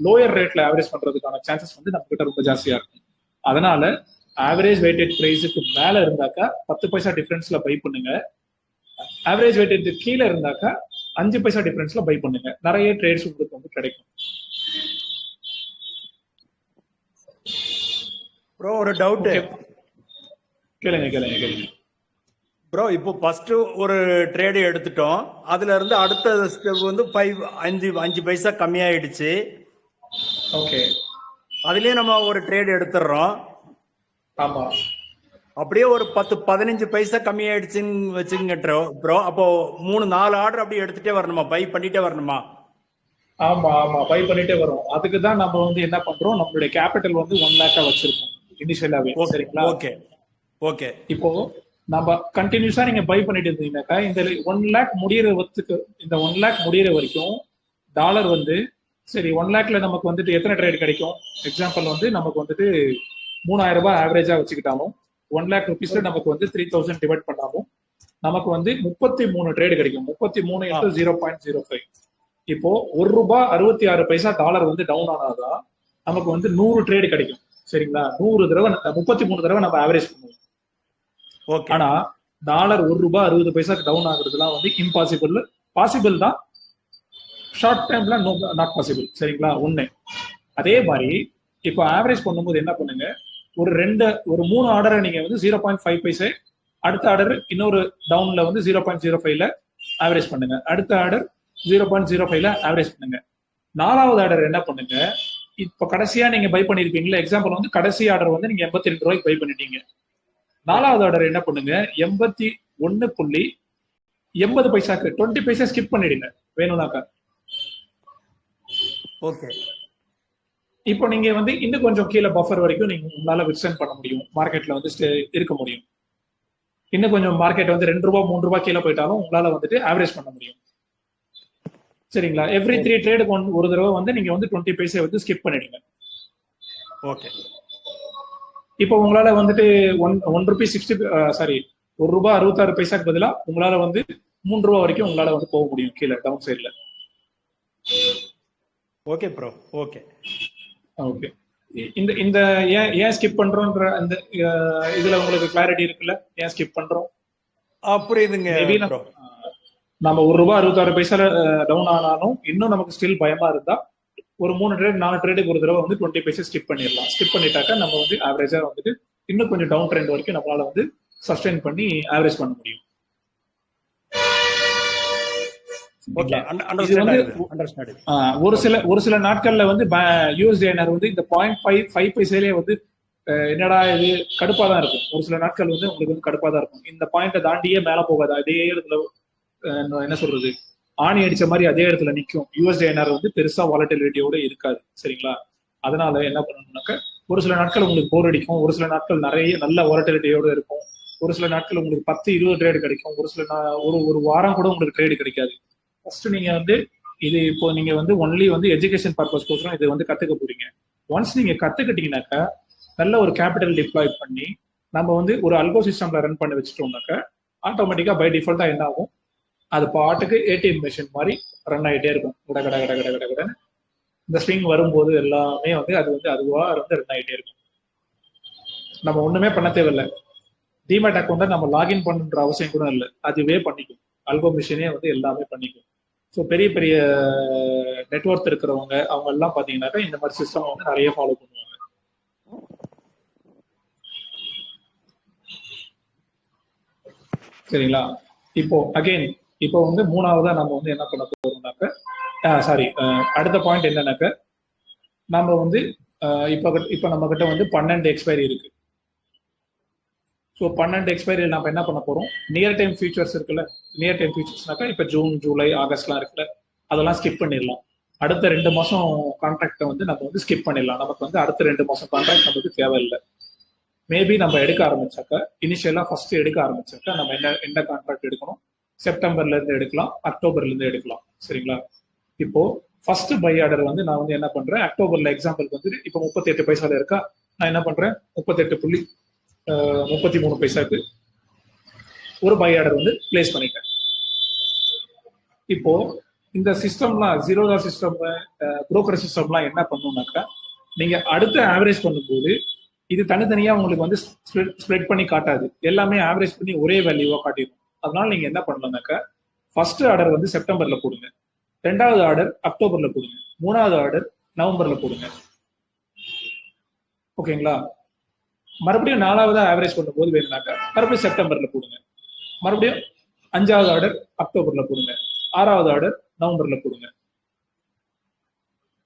லோயர் ரேட்ல ஆவரேஜ் பண்றதுக்கான சான்சஸ் வந்து நம்ம கிட்ட ரொம்ப ஜாஸ்தியா இருக்கும். அதனால ஆவரேஜ் வெயிட்டட் பிரைஸுக்கு மேல இருந்தாக்கா 10 பைசா டிஃபரன்ஸ்ல பை பண்ணுங்க. ஆவரேஜ் வெயிட்டட் கீழே இருந்தாக்கா 5 பைசா டிஃபரன்ஸ்ல பை பண்ணுங்க. நிறைய ட்ரேட்ஸ் உங்களுக்கு வந்து கிடைக்கும். ப்ரோ ஒரு டவுட் கேளுங்க. ப்ரோ இப்போ ஃபர்ஸ்ட் ஒரு ட்ரேடு எடுத்துட்டோம், அதுல இருந்து அடுத்த ஸ்டெப் வந்து 5 பைசா கம்மியாயிடுச்சு. ஓகே, அதுலயே நம்ம ஒரு ட்ரேடு எடுத்துடுறோம். ஆமா, அப்படியே ஒரு 10-15 பைசா கம்மியாயிடுச்சுன்னு வச்சுங்க ப்ரோ. அப்போ 3-4 ஆர்டர் அப்படியே எடுத்துட்டே வரணுமா, பை பண்ணிட்டே வரணுமா? ஆமா, பை பண்ணிட்டே வரும். அதுக்கு தான் நம்ம வந்து என்ன பண்றோம், நம்மளுடைய கேபிட்டல் வந்து 1 லேக்கா வச்சிருக்கோம் இனிஷியலாவே. சரிங்களா? ஓகே. இப்போ நம்ம கண்டினியூஸா நீங்க பை பண்ணிட்டு இருந்தீங்கன்னாக்கா இந்த 1 லேக் இந்த 1 லேக் முடியற வரைக்கும் டாலர் வந்து சரி 1 லேக்ல நமக்கு வந்துட்டு எத்தனை ட்ரேட் கிடைக்கும்? எக்ஸாம்பிள் வந்து நமக்கு வந்துட்டு 3000 ரூபாய் ஆவரேஜா வச்சுக்கிட்டாலும் 1 லேக் ருபீஸ்ல நமக்கு வந்து 3000 டிவைட் பண்ணாலும் நமக்கு வந்து 33 ட்ரேடு கிடைக்கும். 33 × 0.05. இப்போ ₹1.66 டாலர் வந்து டவுன் ஆனாதான் நமக்கு வந்து 100 ட்ரேடு கிடைக்கும். சரிங்களா? 100 தடவை 33 தடவை நம்ம ஆவரேஜ் பண்ணுவோம். ஆனா டாலர் ₹1.60 டவுன் ஆகுறதுலாம் வந்து இம்பாசிபிள். பாசிபிள் தான், ஷார்ட் டைம்ல நாட் பாசிபிள். சரிங்களா? ஒண்ணு. அதே மாதிரி இப்போ ஆவரேஜ் பண்ணும்போது என்ன பண்ணுங்க, ஒரு 3 ஆர்டரை நீங்க வந்து 0.5 பைசா, அடுத்த ஆர்டர் இன்னொரு டவுன்ல வந்து 0.05ல ஆவரேஜ் பண்ணுங்க, அடுத்த ஆர்டர் 0.05ல ஆவரேஜ் பண்ணுங்க. 4வது ஆர்டர் என்ன பண்ணுங்க, இப்ப கடைசியா நீங்க பை பண்ணிருப்பீங்களா, எக்ஸாம்பிள் வந்து கடைசி ஆர்டர் வந்து நீங்க 82 ரூபாய்க்கு பை பண்ணிட்டீங்க. 4வது ஆர்டர் என்ன பண்ணுங்க, 81.80 பைசாக்கு 20 பைசா ஸ்கிப் பண்ணிடுங்க வேணும்னாக்கா. ஓகே. இப்போ நீங்க வந்து இன்னும் கொஞ்சம் கீழே பஃபர் வரைக்கும் நீங்க உங்களால வித்ஸ்டாண்ட் பண்ண முடியும், மார்க்கெட்ல வந்து இருக்க முடியும். இன்னும் கொஞ்சம் மார்க்கெட் வந்து 2 ரூபாய் 3 ரூபாய் கீழே போயிட்டாலும் உங்களால வந்துட்டு ஆவரேஜ் பண்ண முடியும். சரிங்களா? எவ்ரி 3 ட்ரேடுக்கு ஒரு தடவை வந்து நீங்க வந்து 20 பைசா வந்து ஸ்கிப் பண்ணிடுங்க. ஓகே. இப்போ உங்களால வந்துட்டு ₹1.66 பதிலா உங்களால வந்து 3 ரூபாய் வரைக்கும் உங்களால வந்து போக முடியும் கீழே டவுன் சைட்ல. Okay bro. ஓகே. இந்த ஏன் ஸ்கிப் பண்றோம்ன்ற அந்த இதுல உங்களுக்கு கிளாரிட்டி இருக்குல்ல, ஏன் ஸ்கிப் பண்றோம்? புரியுதுங்க. நம்ம ₹1.66 டவுன் ஆனாலும் இன்னும் நமக்கு ஸ்டில் பயமா இருந்தா ஒரு 3 ட்ரேட் 4 ட்ரேடுக்கு ஒரு தடவை வந்து 20 பைசா ஸ்கிப் பண்ணிடலாம். ஸ்கிப் பண்ணிட்டாக்கா நம்ம வந்து ஆவரேஜா வந்துட்டு இன்னும் கொஞ்சம் டவுன் ட்ரெண்ட் வரைக்கும் நம்மளால வந்து சஸ்டெயின் பண்ணி ஆவரேஜ் பண்ண முடியும். ஒரு சில நாட்கள்ல வந்து USD/INR வந்து இந்த 0.5 பைசாலே வந்து என்னடா இது கடுப்பா தான் இருக்கும். ஒரு சில நாட்கள் வந்து உங்களுக்கு வந்து கடுப்பா தான் இருக்கும். இந்த பாயிண்ட்டை தாண்டியே மேல போகாது, அதே இடத்துல என்ன சொல்றது, ஆணி அடிச்ச மாதிரி அதே இடத்துல நிற்கும். USD/INR வந்து பெருசா வாலட்டிலிட்டியோட இருக்காது. சரிங்களா? அதனால என்ன பண்ணணும்னாக்க ஒரு சில நாட்கள் உங்களுக்கு போர் அடிக்கும், ஒரு சில நாட்கள் நிறைய நல்ல வாலட்டிலிட்டியோட இருக்கும், ஒரு சில நாட்கள் உங்களுக்கு 10-20 ட்ரேடு கிடைக்கும், ஒரு சில ஒரு வாரம் கூட உங்களுக்கு ட்ரேடு கிடைக்காது. ஃபர்ஸ்ட் நீங்க வந்து இது இப்போ நீங்க வந்து ஒன்லி வந்து எஜுகேஷன் பர்பஸ் கோசரம் இது வந்து கத்துக்க போறீங்க. ஒன்ஸ் நீங்க கத்துக்கிட்டீங்கன்னாக்கா நல்ல ஒரு கேபிட்டல் டிப்ளாய் பண்ணி நம்ம வந்து ஒரு அல்கோ சிஸ்டம்ல ரன் பண்ணி வச்சுட்டோம்னாக்கா ஆட்டோமேட்டிக்கா பை டிஃபால்ட்டா என்ன ஆகும், அது பாட்டுக்கு ATM மிஷின் மாதிரி ரன் ஆகிட்டே இருக்கும். கட இந்த ஸ்விங் வரும்போது எல்லாமே வந்து அது வந்து அதுவா வந்து ரன் ஆகிட்டே இருக்கும். நம்ம ஒண்ணுமே பண்ண தேவையில்லை. டிமேட் அக்கௌண்ட்டை நம்ம லாகின் பண்ணுன்ற அவசியம் கூட இல்லை, அதுவே பண்ணிக்கும். அல்கோ மிஷினே வந்து எல்லாமே பண்ணிக்கும். ஸோ பெரிய பெரிய நெட்வொர்க் இருக்கிறவங்க அவங்க எல்லாம் பாத்தீங்கன்னாக்கா இந்த மாதிரி சிஸ்டம் வந்து நிறைய ஃபாலோ பண்ணுவாங்க. சரிங்களா? இப்போ வந்து 3வதா நம்ம வந்து என்ன பண்ண போறோம்னாக்க, அடுத்த பாயிண்ட் என்னன்னாக்க, நம்ம வந்து இப்ப நம்ம கிட்ட வந்து 12 எக்ஸ்பைரி இருக்கு. ஸோ 12 எக்ஸ்பைரி நம்ம என்ன பண்ண போறோம், நியர் டைம் ஃபியூச்சர்ஸ் இருக்குல்ல, நியர் டைம் ஃபியூச்சர்ஸ்னாக்கா இப்ப ஜூன், ஜூலை, ஆகஸ்ட்லாம் இருக்குல்ல, அதெல்லாம் ஸ்கிப் பண்ணிடலாம். அடுத்த 2 மாசம் கான்ட்ராக்டை வந்து நம்ம வந்து ஸ்கிப் பண்ணிடலாம். நமக்கு வந்து அடுத்த 2 மாசம் கான்ட்ராக்ட் நமக்கு தேவையில்லை. மேபி நம்ம எடுக்க ஆரம்பிச்சாக்க, இனிஷியலா ஃபர்ஸ்ட் எடுக்க ஆரம்பிச்சாக்க நம்ம என்ன கான்ட்ராக்ட் எடுக்கணும், செப்டம்பர்ல இருந்து எடுக்கலாம், அக்டோபர்ல இருந்து எடுக்கலாம். சரிங்களா? இப்போ ஃபர்ஸ்ட் பை ஆர்டர் வந்து நான் வந்து என்ன பண்றேன், அக்டோபர்ல எக்ஸாம்பிளுக்கு வந்து இப்போ 38 பைசால இருக்கா, நான் என்ன பண்றேன் 38.33 பைசாக்கு ஒரு பை ஆர்டர் வந்து பிளேஸ் பண்ணிட்டேன். இப்போ இந்த சிஸ்டம்லாம் ஜீரோதா சிஸ்டம், புரோக்கர் சிஸ்டம்லாம் என்ன பண்ணுனாக்கா, நீங்க அடுத்த ஆவரேஜ் பண்ணும்போது இது தனித்தனியா உங்களுக்கு வந்து ஸ்ப்ரெட் பண்ணி காட்டாது, எல்லாமே ஆவரேஜ் பண்ணி ஒரே வேல்யூவா காட்டிடும். அதனால நீங்க என்ன பண்ணலாம்னாக்கா ஃபர்ஸ்ட் ஆர்டர் வந்து செப்டம்பர்ல போடுங்க, ரெண்டாவது ஆர்டர் அக்டோபர்ல போடுங்க, மூணாவது ஆர்டர் நவம்பர்ல போடுங்க. ஓகேங்களா? மறுபடியும் நாலாவது ஆவரேஜ் பண்ணும்போது வேணும்னாக்கா மறுபடியும் செப்டம்பர்ல போடுங்க, மறுபடியும் அஞ்சாவது ஆர்டர் அக்டோபர்ல போடுங்க, ஆறாவது ஆர்டர் நவம்பர்ல போடுங்க.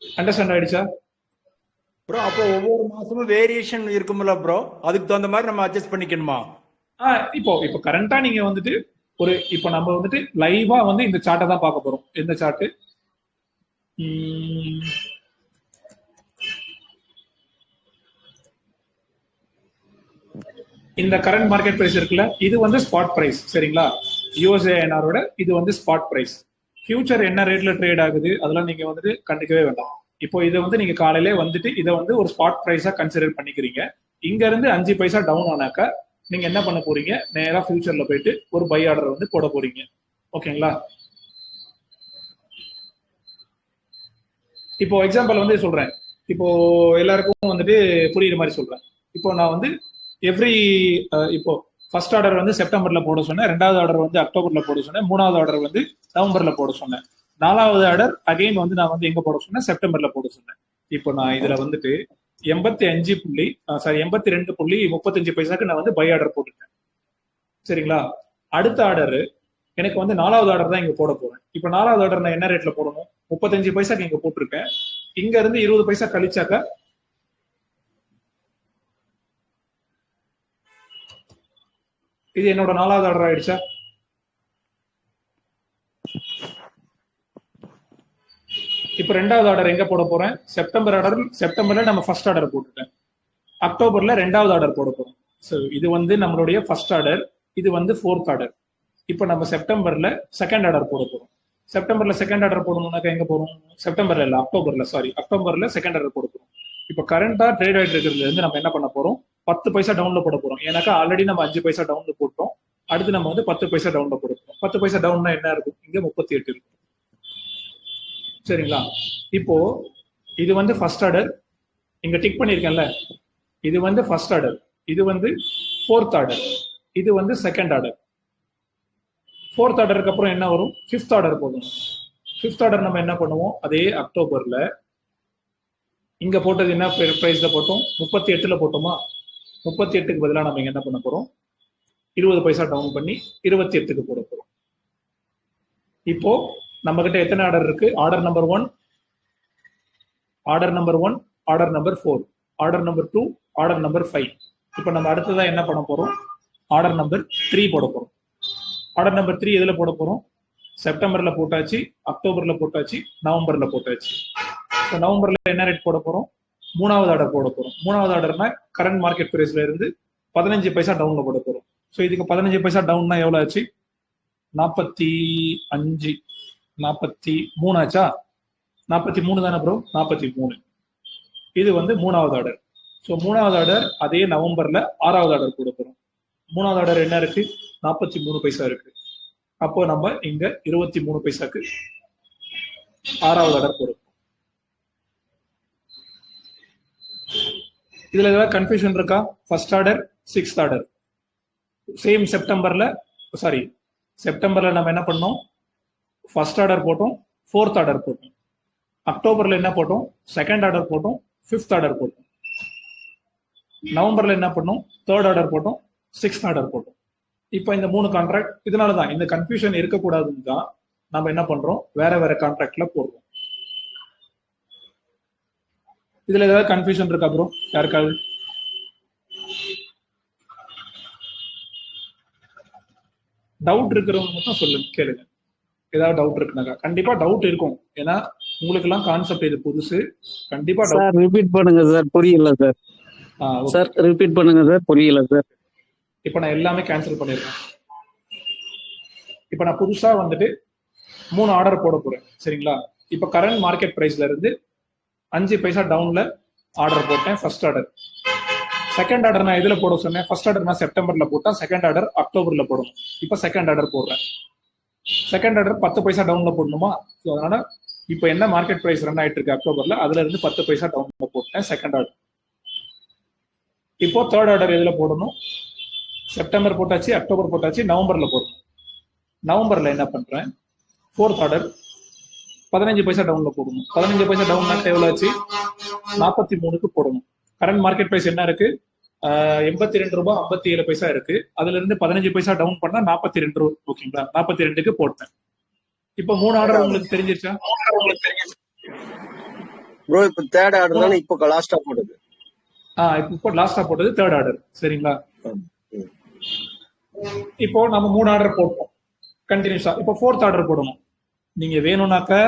அண்டர்ஸ்டாண்ட் ஆயிடுச்சா ப்ரோ? அப்போ ஒவ்வொரு மாசமும் வேரியேஷன் இருக்கும்ல ப்ரோ, அதுக்கு தகுந்த மாதிரி நம்ம அட்ஜஸ்ட் பண்ணிக்கணுமா? இப்போ கரண்டா நீங்க வந்துட்டு இப்போ நம்ம வந்துட்டு லைவா வந்து இந்த சார்ட்டை தான் பார்க்க போறோம். எந்த சார்ட்? இந்த கரண்ட் மார்க்கெட் பிரைஸ் இருக்குல்ல, இது வந்து ஸ்பாட் பிரைஸ். சரிங்களா? யூஎஸ்ஏஎன்ஆரோட இது வந்து ஸ்பாட் பிரைஸ். ஃபியூச்சர் என்ன ரேட்ல ட்ரேட் ஆகுது அதெல்லாம் நீங்க வந்துட்டு கண்டுக்கவே வேண்டாம். இப்போ இதை வந்து நீங்க காலையிலே வந்துட்டு இதை வந்து ஒரு ஸ்பாட் பிரைஸா கன்சிடர் பண்ணிக்கிறீங்க. இங்க இருந்து 5 பைசா டவுன் ஆனாக்கா நீங்க என்ன பண்ண போறீங்க, நேரா ஃபியூச்சர்ல போயிட்டு ஒரு பை ஆர்டர் வந்து போட போறீங்க. ஓகேங்களா? இப்போ எக்ஸாம்பிள் வந்து சொல்றேன், இப்போ எல்லாருக்கும் வந்துட்டு புரியுற மாதிரி சொல்றேன். இப்போ நான் வந்து இப்போ ஃபர்ஸ்ட் ஆர்டர் வந்து செப்டம்பர்ல போட சொன்னேன், ரெண்டாவது ஆர்டர் வந்து அக்டோபர்ல போட சொன்னேன், மூணாவது ஆர்டர் வந்து நவம்பர்ல போட சொன்னேன், நாலாவது ஆர்டர் அகைன் வந்து நான் வந்து எங்க போட சொன்னேன், செப்டம்பர்ல போட சொன்னேன். இப்போ நான் இதுல வந்துட்டு 82.35 நான் வந்து பை ஆர்டர் போட்டுட்டேன். சரிங்களா? அடுத்த ஆர்டர் எனக்கு வந்து நாலாவது ஆர்டர் தான் இங்க போட போறேன். இப்போ நாலாவது ஆர்டர் நான் என்ன ரேட்ல போடணும், 35 பைசாக்கு இங்க போட்டிருக்கேன். இங்க இருந்து 20 பைசா கழிச்சாக்க இது என்னோட நாலாவது ஆர்டர் ஆயிடுச்சா? இப்ப ரெண்டாவது ஆர்டர் எங்க போட போறேன், செப்டம்பர்ல நம்ம ஃபர்ஸ்ட் ஆர்டர் போட்டுட்டேன், அக்டோபர்ல ரெண்டாவது ஆர்டர் போட போறோம். ஸோ இது வந்து நம்மளுடைய ஃபர்ஸ்ட் ஆர்டர், இது வந்து ஃபோர்த் ஆர்டர். இப்போ நம்ம செப்டம்பர்ல செகண்ட் ஆர்டர் போட போறோம். செப்டம்பர்ல செகண்ட் ஆர்டர் போடணும்னாக்கா எங்க போறோம், அக்டோபர்ல செகண்ட் ஆர்டர் போட போறோம். இப்போ கரண்டா ட்ரேட் ஆயிட்டு இருக்கிறதுல இருந்து நம்ம என்ன பண்ண போறோம், 10 பைசா டவுன்ல போட போறோம். ஏன்னாக்கா ஆல்ரெடி நம்ம 5 பைசா டவுன்ல போட்டோம், அடுத்து நம்ம வந்து 10 பைசா டவுன்ல போட போறோம். 10 பைசா டவுன்னா என்ன இருக்கும், இங்க 38 இருக்கும். சரிங்களா? இப்போ இது வந்து ஃபர்ஸ்ட் ஆர்டர், இங்க டிக் பண்ணிருக்கேன்ல, இது வந்து ஃபர்ஸ்ட் ஆர்டர், இது வந்து ஃபோர்த் ஆர்டர், இது வந்து செகண்ட் ஆர்டர். ஃபோர்த் ஆர்டருக்கு அப்புறம் என்ன வரும், ஃபிஃப்த் ஆர்டர் போடணும். ஃபிஃப்த் ஆர்டர் நம்ம என்ன பண்ணுவோம், அதே அக்டோபர்ல இங்க போட்டது என்ன பிரைஸ்ல போட்டோம், 38ல போட்டோமா, 38க்கு பதிலாக நம்ம இங்க என்ன பண்ண போறோம், 20 பைசா டவுன் பண்ணி 28க்கு போட போறோம். இப்போ நம்ம கிட்ட எத்தனை ஆர்டர் இருக்கு, order number 1, order number 1, order number 4, order number 2, order number 5. இப்போ நம்ம அடுத்ததான் என்ன பண்ண போறோம், ஆர்டர் நம்பர் 3 போட போறோம். ஆர்டர் நம்பர் 3 எதுல போட போறோம், செப்டம்பர்ல போட்டாச்சு, அக்டோபர்ல போட்டாச்சு, நவம்பர்ல போட்டாச்சு. இப்போ நவம்பர்ல என்ன ரேட் போட போறோம், மூணாவது ஆர்டர் போட போறோம். மூணாவது ஆர்டர்னா கரண்ட் மார்க்கெட் பிரைஸ்ல இருந்து 15 பைசா டவுன்ல போட போறோம். ஸோ இதுக்கு 15 பைசா டவுன்னா எவ்வளவு ஆச்சு, 43 ஆச்சா, 43 தானே ப்ரோ, 43. இது வந்து மூணாவது ஆர்டர். ஸோ மூணாவது ஆர்டர் அதே நவம்பர்ல ஆறாவது ஆர்டர் போட போறோம். மூணாவது ஆர்டர் என்ன இருக்கு, 43 பைசா இருக்கு. அப்போ நம்ம இங்க 23 பைசாக்கு ஆறாவது ஆர்டர் போடுறோம். இதுல ஏதாவது கன்ஃபியூஷன் இருக்கா, first order, sixth order same செப்டம்பர்ல நம்ம என்ன பண்ணோம், ஃபர்ஸ்ட் ஆர்டர் போட்டோம், ஃபோர்த் ஆர்டர் போட்டோம். அக்டோபர்ல என்ன போட்டோம், செகண்ட் ஆர்டர் போட்டோம், ஃபிஃப்த் ஆர்டர் போட்டோம். நவம்பர்ல என்ன பண்ணோம், தேர்ட் ஆர்டர் போட்டோம், சிக்ஸ்த் ஆர்டர் போட்டோம். இப்போ இந்த 3 கான்ட்ராக்ட், இதனாலதான் இந்த கன்ஃபியூஷன் இருக்கக்கூடாதுன்னு தான் நம்ம என்ன பண்றோம், வேற வேற கான்ட்ராக்ட்ல போடுறோம். இதுல ஏதாவது கன்ஃபியூஷன் இருக்கா ப்ரோ, யாருக்காவது? டவுட் இருக்கிறவங்க மட்டும் சொல்லுங்க, கேளுங்க. ஏதாவது டவுட் இருக்குனாக்கா, கண்டிப்பா டவுட் இருக்கும், ஏன்னா உங்களுக்கு எல்லாம் கான்செப்ட் இது புதுசு. கண்டிப்பா சார் ரிப்பீட் பண்ணுங்க சார், புரியல சார். சார் ரிப்பீட் பண்ணுங்க சார், புரியல சார். இப்போ நான் எல்லாமே கேன்சல் பண்ணிருக்கேன். இப்போ நான் புதுசா வந்துட்டு 3 ஆர்டர் போட போறேன். சரிங்களா? இப்போ கரண்ட் மார்க்கெட் பிரைஸ்ல இருந்து 5 பைசா டவுன்ல ஆர்டர் போட்டேன், ஃபர்ஸ்ட் ஆர்டர். செகண்ட் ஆர்டர் நான் எதுல போட சொன்னேன், ஃபர்ஸ்ட் ஆர்டர் நான் செப்டம்பர்ல போட்டேன், செகண்ட் ஆர்டர் அக்டோபர்ல போடணும். இப்போ செகண்ட் ஆர்டர் போடுறேன். செகண்ட் ஆர்டர் 10 பைசா டவுன்ல போடணுமா, ஸோ அதனால இப்போ என்ன மார்க்கெட் பிரைஸ் ரன் ஆயிட்டு இருக்கு அக்டோபர்ல, அதுல இருந்து 10 பைசா டவுன்ல போட்டேன் செகண்ட் ஆர்டர். இப்போ தேர்ட் ஆர்டர் எதுல போடணும்? செப்டம்பர் போட்டாச்சு, அக்டோபர் போட்டாச்சு, நவம்பர்ல போடணும். நவம்பர்ல என்ன பண்றேன்? ஃபோர்த் ஆர்டர் 15 பைசா டவுன்ல போடணும். 15 பைசா டவுன்னா எவ்வளவு ஆச்சு? 43க்கு போடணும். கரண்ட் மார்க்கெட் பிரைஸ் என்ன இருக்கு? 82 ரூபாய் 57 பைசா இருக்கு. அதுல இருந்து 15 பைசா டவுன் பண்ணா 42 ரூபாய். ஓகேங்களா? 42க்கு போட்டேன். இப்போ 3 ஆர்டர் உங்களுக்கு தெரிஞ்சிருச்சா? ப்ரோ இப்போ தேர்ட் ஆர்டர் தானே இப்போ லாஸ்டா போடுது. இப்போ லாஸ்டா போட்டது தேர்ட் ஆர்டர். சரிங்களா? இப்போ நம்ம 3 ஆர்டர் போட்டோம் கண்டினியூஸா. இப்போ ஃபோர்த் ஆர்டர் போடணும். நீங்க வேணும்னாக்கா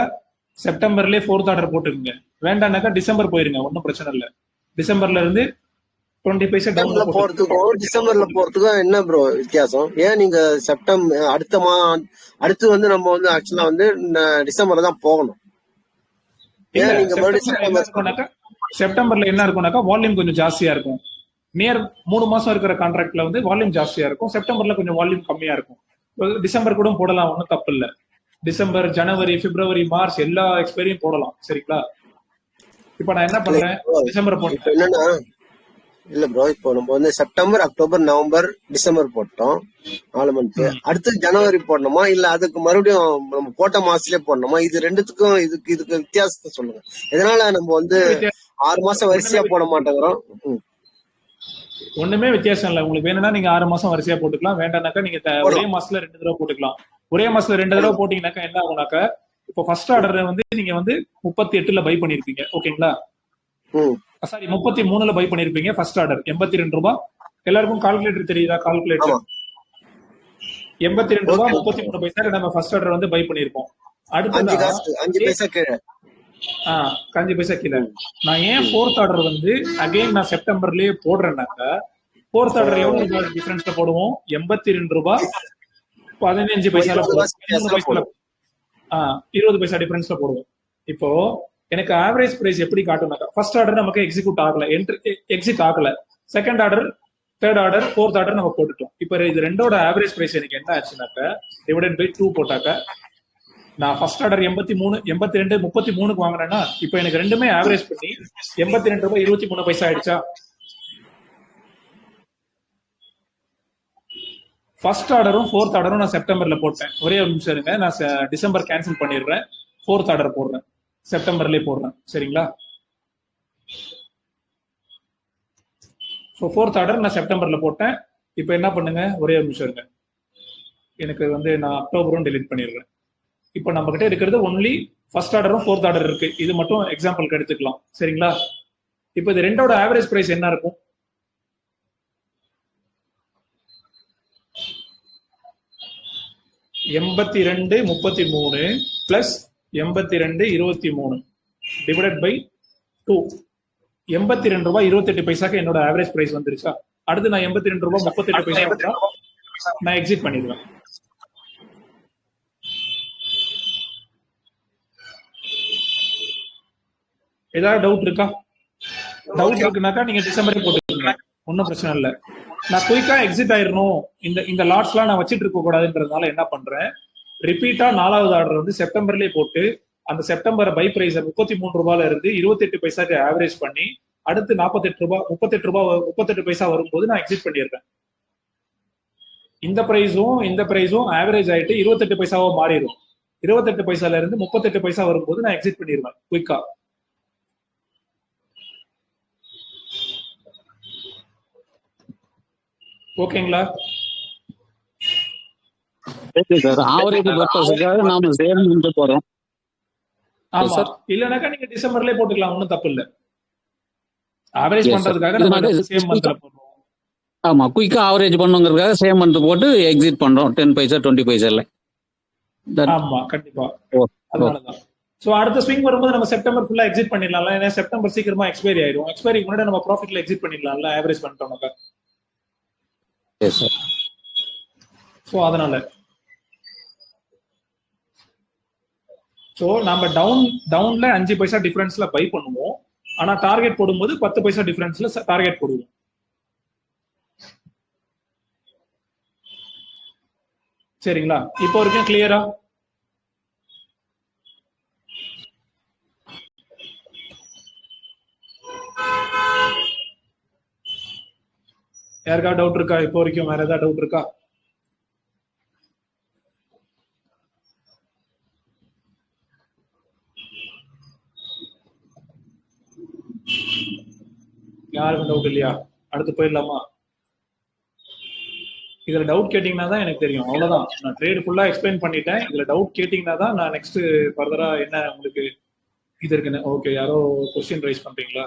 செப்டம்பர்லயே ஃபோர்த் ஆர்டர் போட்டுக்கோங்க. வேண்டாம்னாக்கா டிசம்பர் போயிருங்க, ஒன்றும் பிரச்சனை இல்லை. டிசம்பர்ல இருந்து 20 பைசா டவுன்ல போறதுக்கும் டிசம்பர்ல போறதுக்கும் என்ன ப்ரோ வித்தியாசம்? ஏன் நீங்க செப்டம்பர் அடுத்து வந்து நம்ம வந்து ஆக்சுவலா வந்து டிசம்பர்ல தான் போகணும். ஏன் நீங்க செப்டம்பர்ல என்ன இருக்கும்னாக்கா வால்யூம் கொஞ்சம் ஜாஸ்தியா இருக்கும். நியர் 3 மாசம் இருக்கிற கான்ட்ராக்ட்ல வந்து வால்யூம் ஜாஸ்தியா இருக்கும். செப்டம்பர்ல கொஞ்சம் வால்யூம் கம்மியா இருக்கும். டிசம்பர் கூட போடலாம், ஒன்றும் தப்பு இல்லை. டிசம்பர், ஜனவரி, பிப்ரவரி, மார்ச் எல்லா எக்ஸ்பைரியும் போடலாம். சரிங்களா? இப்ப நான் என்ன பண்றேன்? டிசம்பர் போட்டேன். என்னன்னா இல்ல ப்ரோ, இப்போ நம்ம வந்து செப்டம்பர், அக்டோபர், நவம்பர், டிசம்பர் போட்டோம் 4 மந்த். அடுத்து ஜனவரி போடணுமா இல்ல அதுக்கு மறுபடியும் நம்ம போட்ட மாசத்துலயே போடணுமா? இது ரெண்டுத்துக்கும் இதுக்கு வித்தியாசத்தை சொல்லுங்க. இதனால நம்ம வந்து 6 மாசம் வரிசையா போட மாட்டேங்கிறோம். ஒண்ணுமே வித்தியாசம் இல்ல. உங்களுக்கு வேணும்னா நீங்க 6 மாசம் வரிசையா போட்டுக்கலாம். வேண்டாம்னாக்கா நீங்க ஒரே மாசத்துல 2 தடவை போட்டுக்கலாம். ஒரே மாசத்துல 2 தடவை போட்டீங்கன்னாக்கா என்ன ஆகும்னாக்கா, இப்போ ஃபர்ஸ்ட் ஆர்டர் வந்து நீங்க வந்து 38ல பை பண்ணிருப்பீங்க. ஓகேங்களா? சாரி, 33ல பை பண்ணிருப்பீங்க. ஃபர்ஸ்ட் ஆர்டர் 82 ரூபாய். எல்லாருக்கும் கால்குலேட்டர் தெரியுதா? கால்குலேட்டர் 82 ரூபாய் 33 பைசா நம்ம ஃபர்ஸ்ட் ஆர்டர் வந்து பை பண்ணிருப்போம். அடுத்து 5 பைசா கீழே. 5 பைசா கீழே. நான் ஏன் ஃபோர்த் ஆர்டர் வந்து அகைன் நான் செப்டம்பர்லயே போடுறேன்னாக்கா, ஃபோர்த் ஆர்டர் எவ்வளவு டிஃபரன்ஸ்ல போடுவோம்? 82 ரூபாய் 15 பைசால போடுவோம். 20 பைசா டிஃபரன்ஸ்ல போடுவோம். இப்போ எனக்கு ஆவரேஜ் பிரைஸ் எப்படி காட்டும்னாக்கா, ஃபர்ஸ்ட் ஆர்டர் நமக்கு எக்ஸிக்யூட் ஆகல, எக்ஸிட் ஆகல. Second order, third order, fourth order நம்ம போட்டுட்டோம். இப்போ இது ரெண்டோட ஆவரேஜ் பிரைஸ் எனக்கு என்ன ஆச்சுனாக்கா, டிவைடட் பை 2 போட்டாக்கா, நான் ஃபர்ஸ்ட் ஆர்டர் 83, 82, 33க்கு வாங்கினேன்னா இப்போ எனக்கு ரெண்டுமே ஆவரேஜ் பண்ணி 82 ரூபாய் 23 பைசா ஆயிடுச்சா? ஃபர்ஸ்ட் ஆர்டரும் ஃபோர்த் ஆர்டரும் நான் செப்டம்பர்ல போட்டேன். ஒரே ஒரு நிமிஷம் இருங்க, நான் டிசம்பர் கேன்சல் பண்ணிடுறேன், ஃபோர்த் ஆர்டர் போடுறேன், செப்டம்பர்லயே போடுறேன். சரிங்களா? ஸோ ஃபோர்த் ஆர்டர் நான் செப்டம்பர்ல போட்டேன். இப்போ என்ன பண்ணுங்க, ஒரே ஒரு நிமிஷம் இருங்க, எனக்கு வந்து நான் அக்டோபரும் டெலிட் பண்ணிடுறேன். இப்போ நம்ம கிட்ட இருக்கிறது ஒன்லி ஃபர்ஸ்ட் ஆர்டரும் ஃபோர்த் ஆர்டர் இருக்கு. இது மட்டும் எக்ஸாம்பிளுக்கு எடுத்துக்கலாம். சரிங்களா? இப்போ இது ரெண்டோட ஆவரேஜ் பிரைஸ் என்ன இருக்கும்? $82 33 பிளஸ் 82 23 டிவைடட் பை 2. 82 ரூபாய் 28 பைசாக்கு என்னோட ஆவரேஜ் பிரைஸ் வந்துருச்சா? அடுத்து நான் 82 ரூபாய் 38 பைசா நான் எக்ஸிட் பண்ணிடுவேன். ஏதாவது டவுட் இருக்கா? டவுட் இருக்குனாக்கா நீங்க டிசம்பரே போட்டுக்கோங்க, ஒன்றும் பிரச்சனை இல்லை. நான் குயிக்கா எக்ஸிட் ஆயிடணும், இந்த லாட்ஸ்லாம் நான் வச்சுட்டு இருக்க கூடாதுன்றதுனால என்ன பண்றேன், ரிப்பீட்டா 4வது ஆர்டர் வந்து செப்டம்பர்லயே போட்டு அந்த செப்டம்பர் பை பிரைஸ் 33 ரூபாயில இருந்து 28 பைசாக்கு ஆவரேஜ் பண்ணி அடுத்து 48 ரூபாய் 38 பைசா வரும்போது நான் எக்ஸிட் பண்ணிடுறேன். இந்த பிரைஸும் ஆவரேஜ் ஆயிட்டு 28 பைசாவா மாறிடும். 28 பைசால இருந்து 38 பைசா வரும்போது நான் எக்ஸிட் பண்ணிடுவேன் குயிக்கா. ஓகேங்களா? ஆவரேஜ் பர்பஸ்க்காக நாம சேம் வந்து போறோம். ஆமா, இல்லனாக்கா நீங்க டிசம்பர்லயே போட்டுக்கலாம், ஒண்ணும் தப்பு இல்ல. ஆவரேஜ் பண்றதுக்காக நம்ம சேம் மந்த்ல போடுறோம். ஆமா, குயிக்கா ஆவரேஜ் பண்ணுங்கிறதுக்காக சேம் மந்த் போட்டு எக்ஸிட் பண்றோம் 10 பைசா 20 பைசால. ஆமா, கண்டிப்பா. அதனாலதான். சோ அடுத்த ஸ்விங் வரும்போது நம்ம செப்டம்பர் ஃபுல்லா எக்ஸிட் பண்ணிடலாம்ல. ஏன்னா செப்டம்பர் சீக்கிரமா எக்ஸ்பைரி ஆயிடும். எக்ஸ்பைரிக்கு முன்னாடி நம்ம ப்ராஃபிட்ல எக்ஸிட் பண்ணிடலாம்ல, ஆவரேஜ் பண்ணிட்டோம்னாக்கா. Yes sir. சோ அதனால நம்ம டவுன்ல 5 பைசா டிஃபரன்ஸ்ல பை பண்ணுவோம். ஆனா டார்கெட் போடும்போது 10 பைசா டிஃபரன்ஸ்ல டார்கெட் போடுவோம். சரிங்களா? இப்போ வரைக்கும் கிளியரா? யாருக்கா டவுட் இருக்கா? இப்போ வரைக்கும் வேற ஏதாவது டவுட் இருக்கா? யாருக்கும் டவுட் இல்லையா? அடுத்து போயிடலாமா? இதுல டவுட் கேட்டீங்கன்னா தான் எனக்கு தெரியும். அவ்வளவுதான். நான் ட்ரேட் ஃபுல்லா எக்ஸ்பிளைன் பண்ணிட்டேன். இதுல டவுட் கேட்டீங்கன்னா தான் நான் நெக்ஸ்ட் ஃபர்தரா என்ன உங்களுக்கு இது இருக்குன்னு. ஓகே, யாரோ கொஸ்டின் ரைஸ் பண்றீங்களா?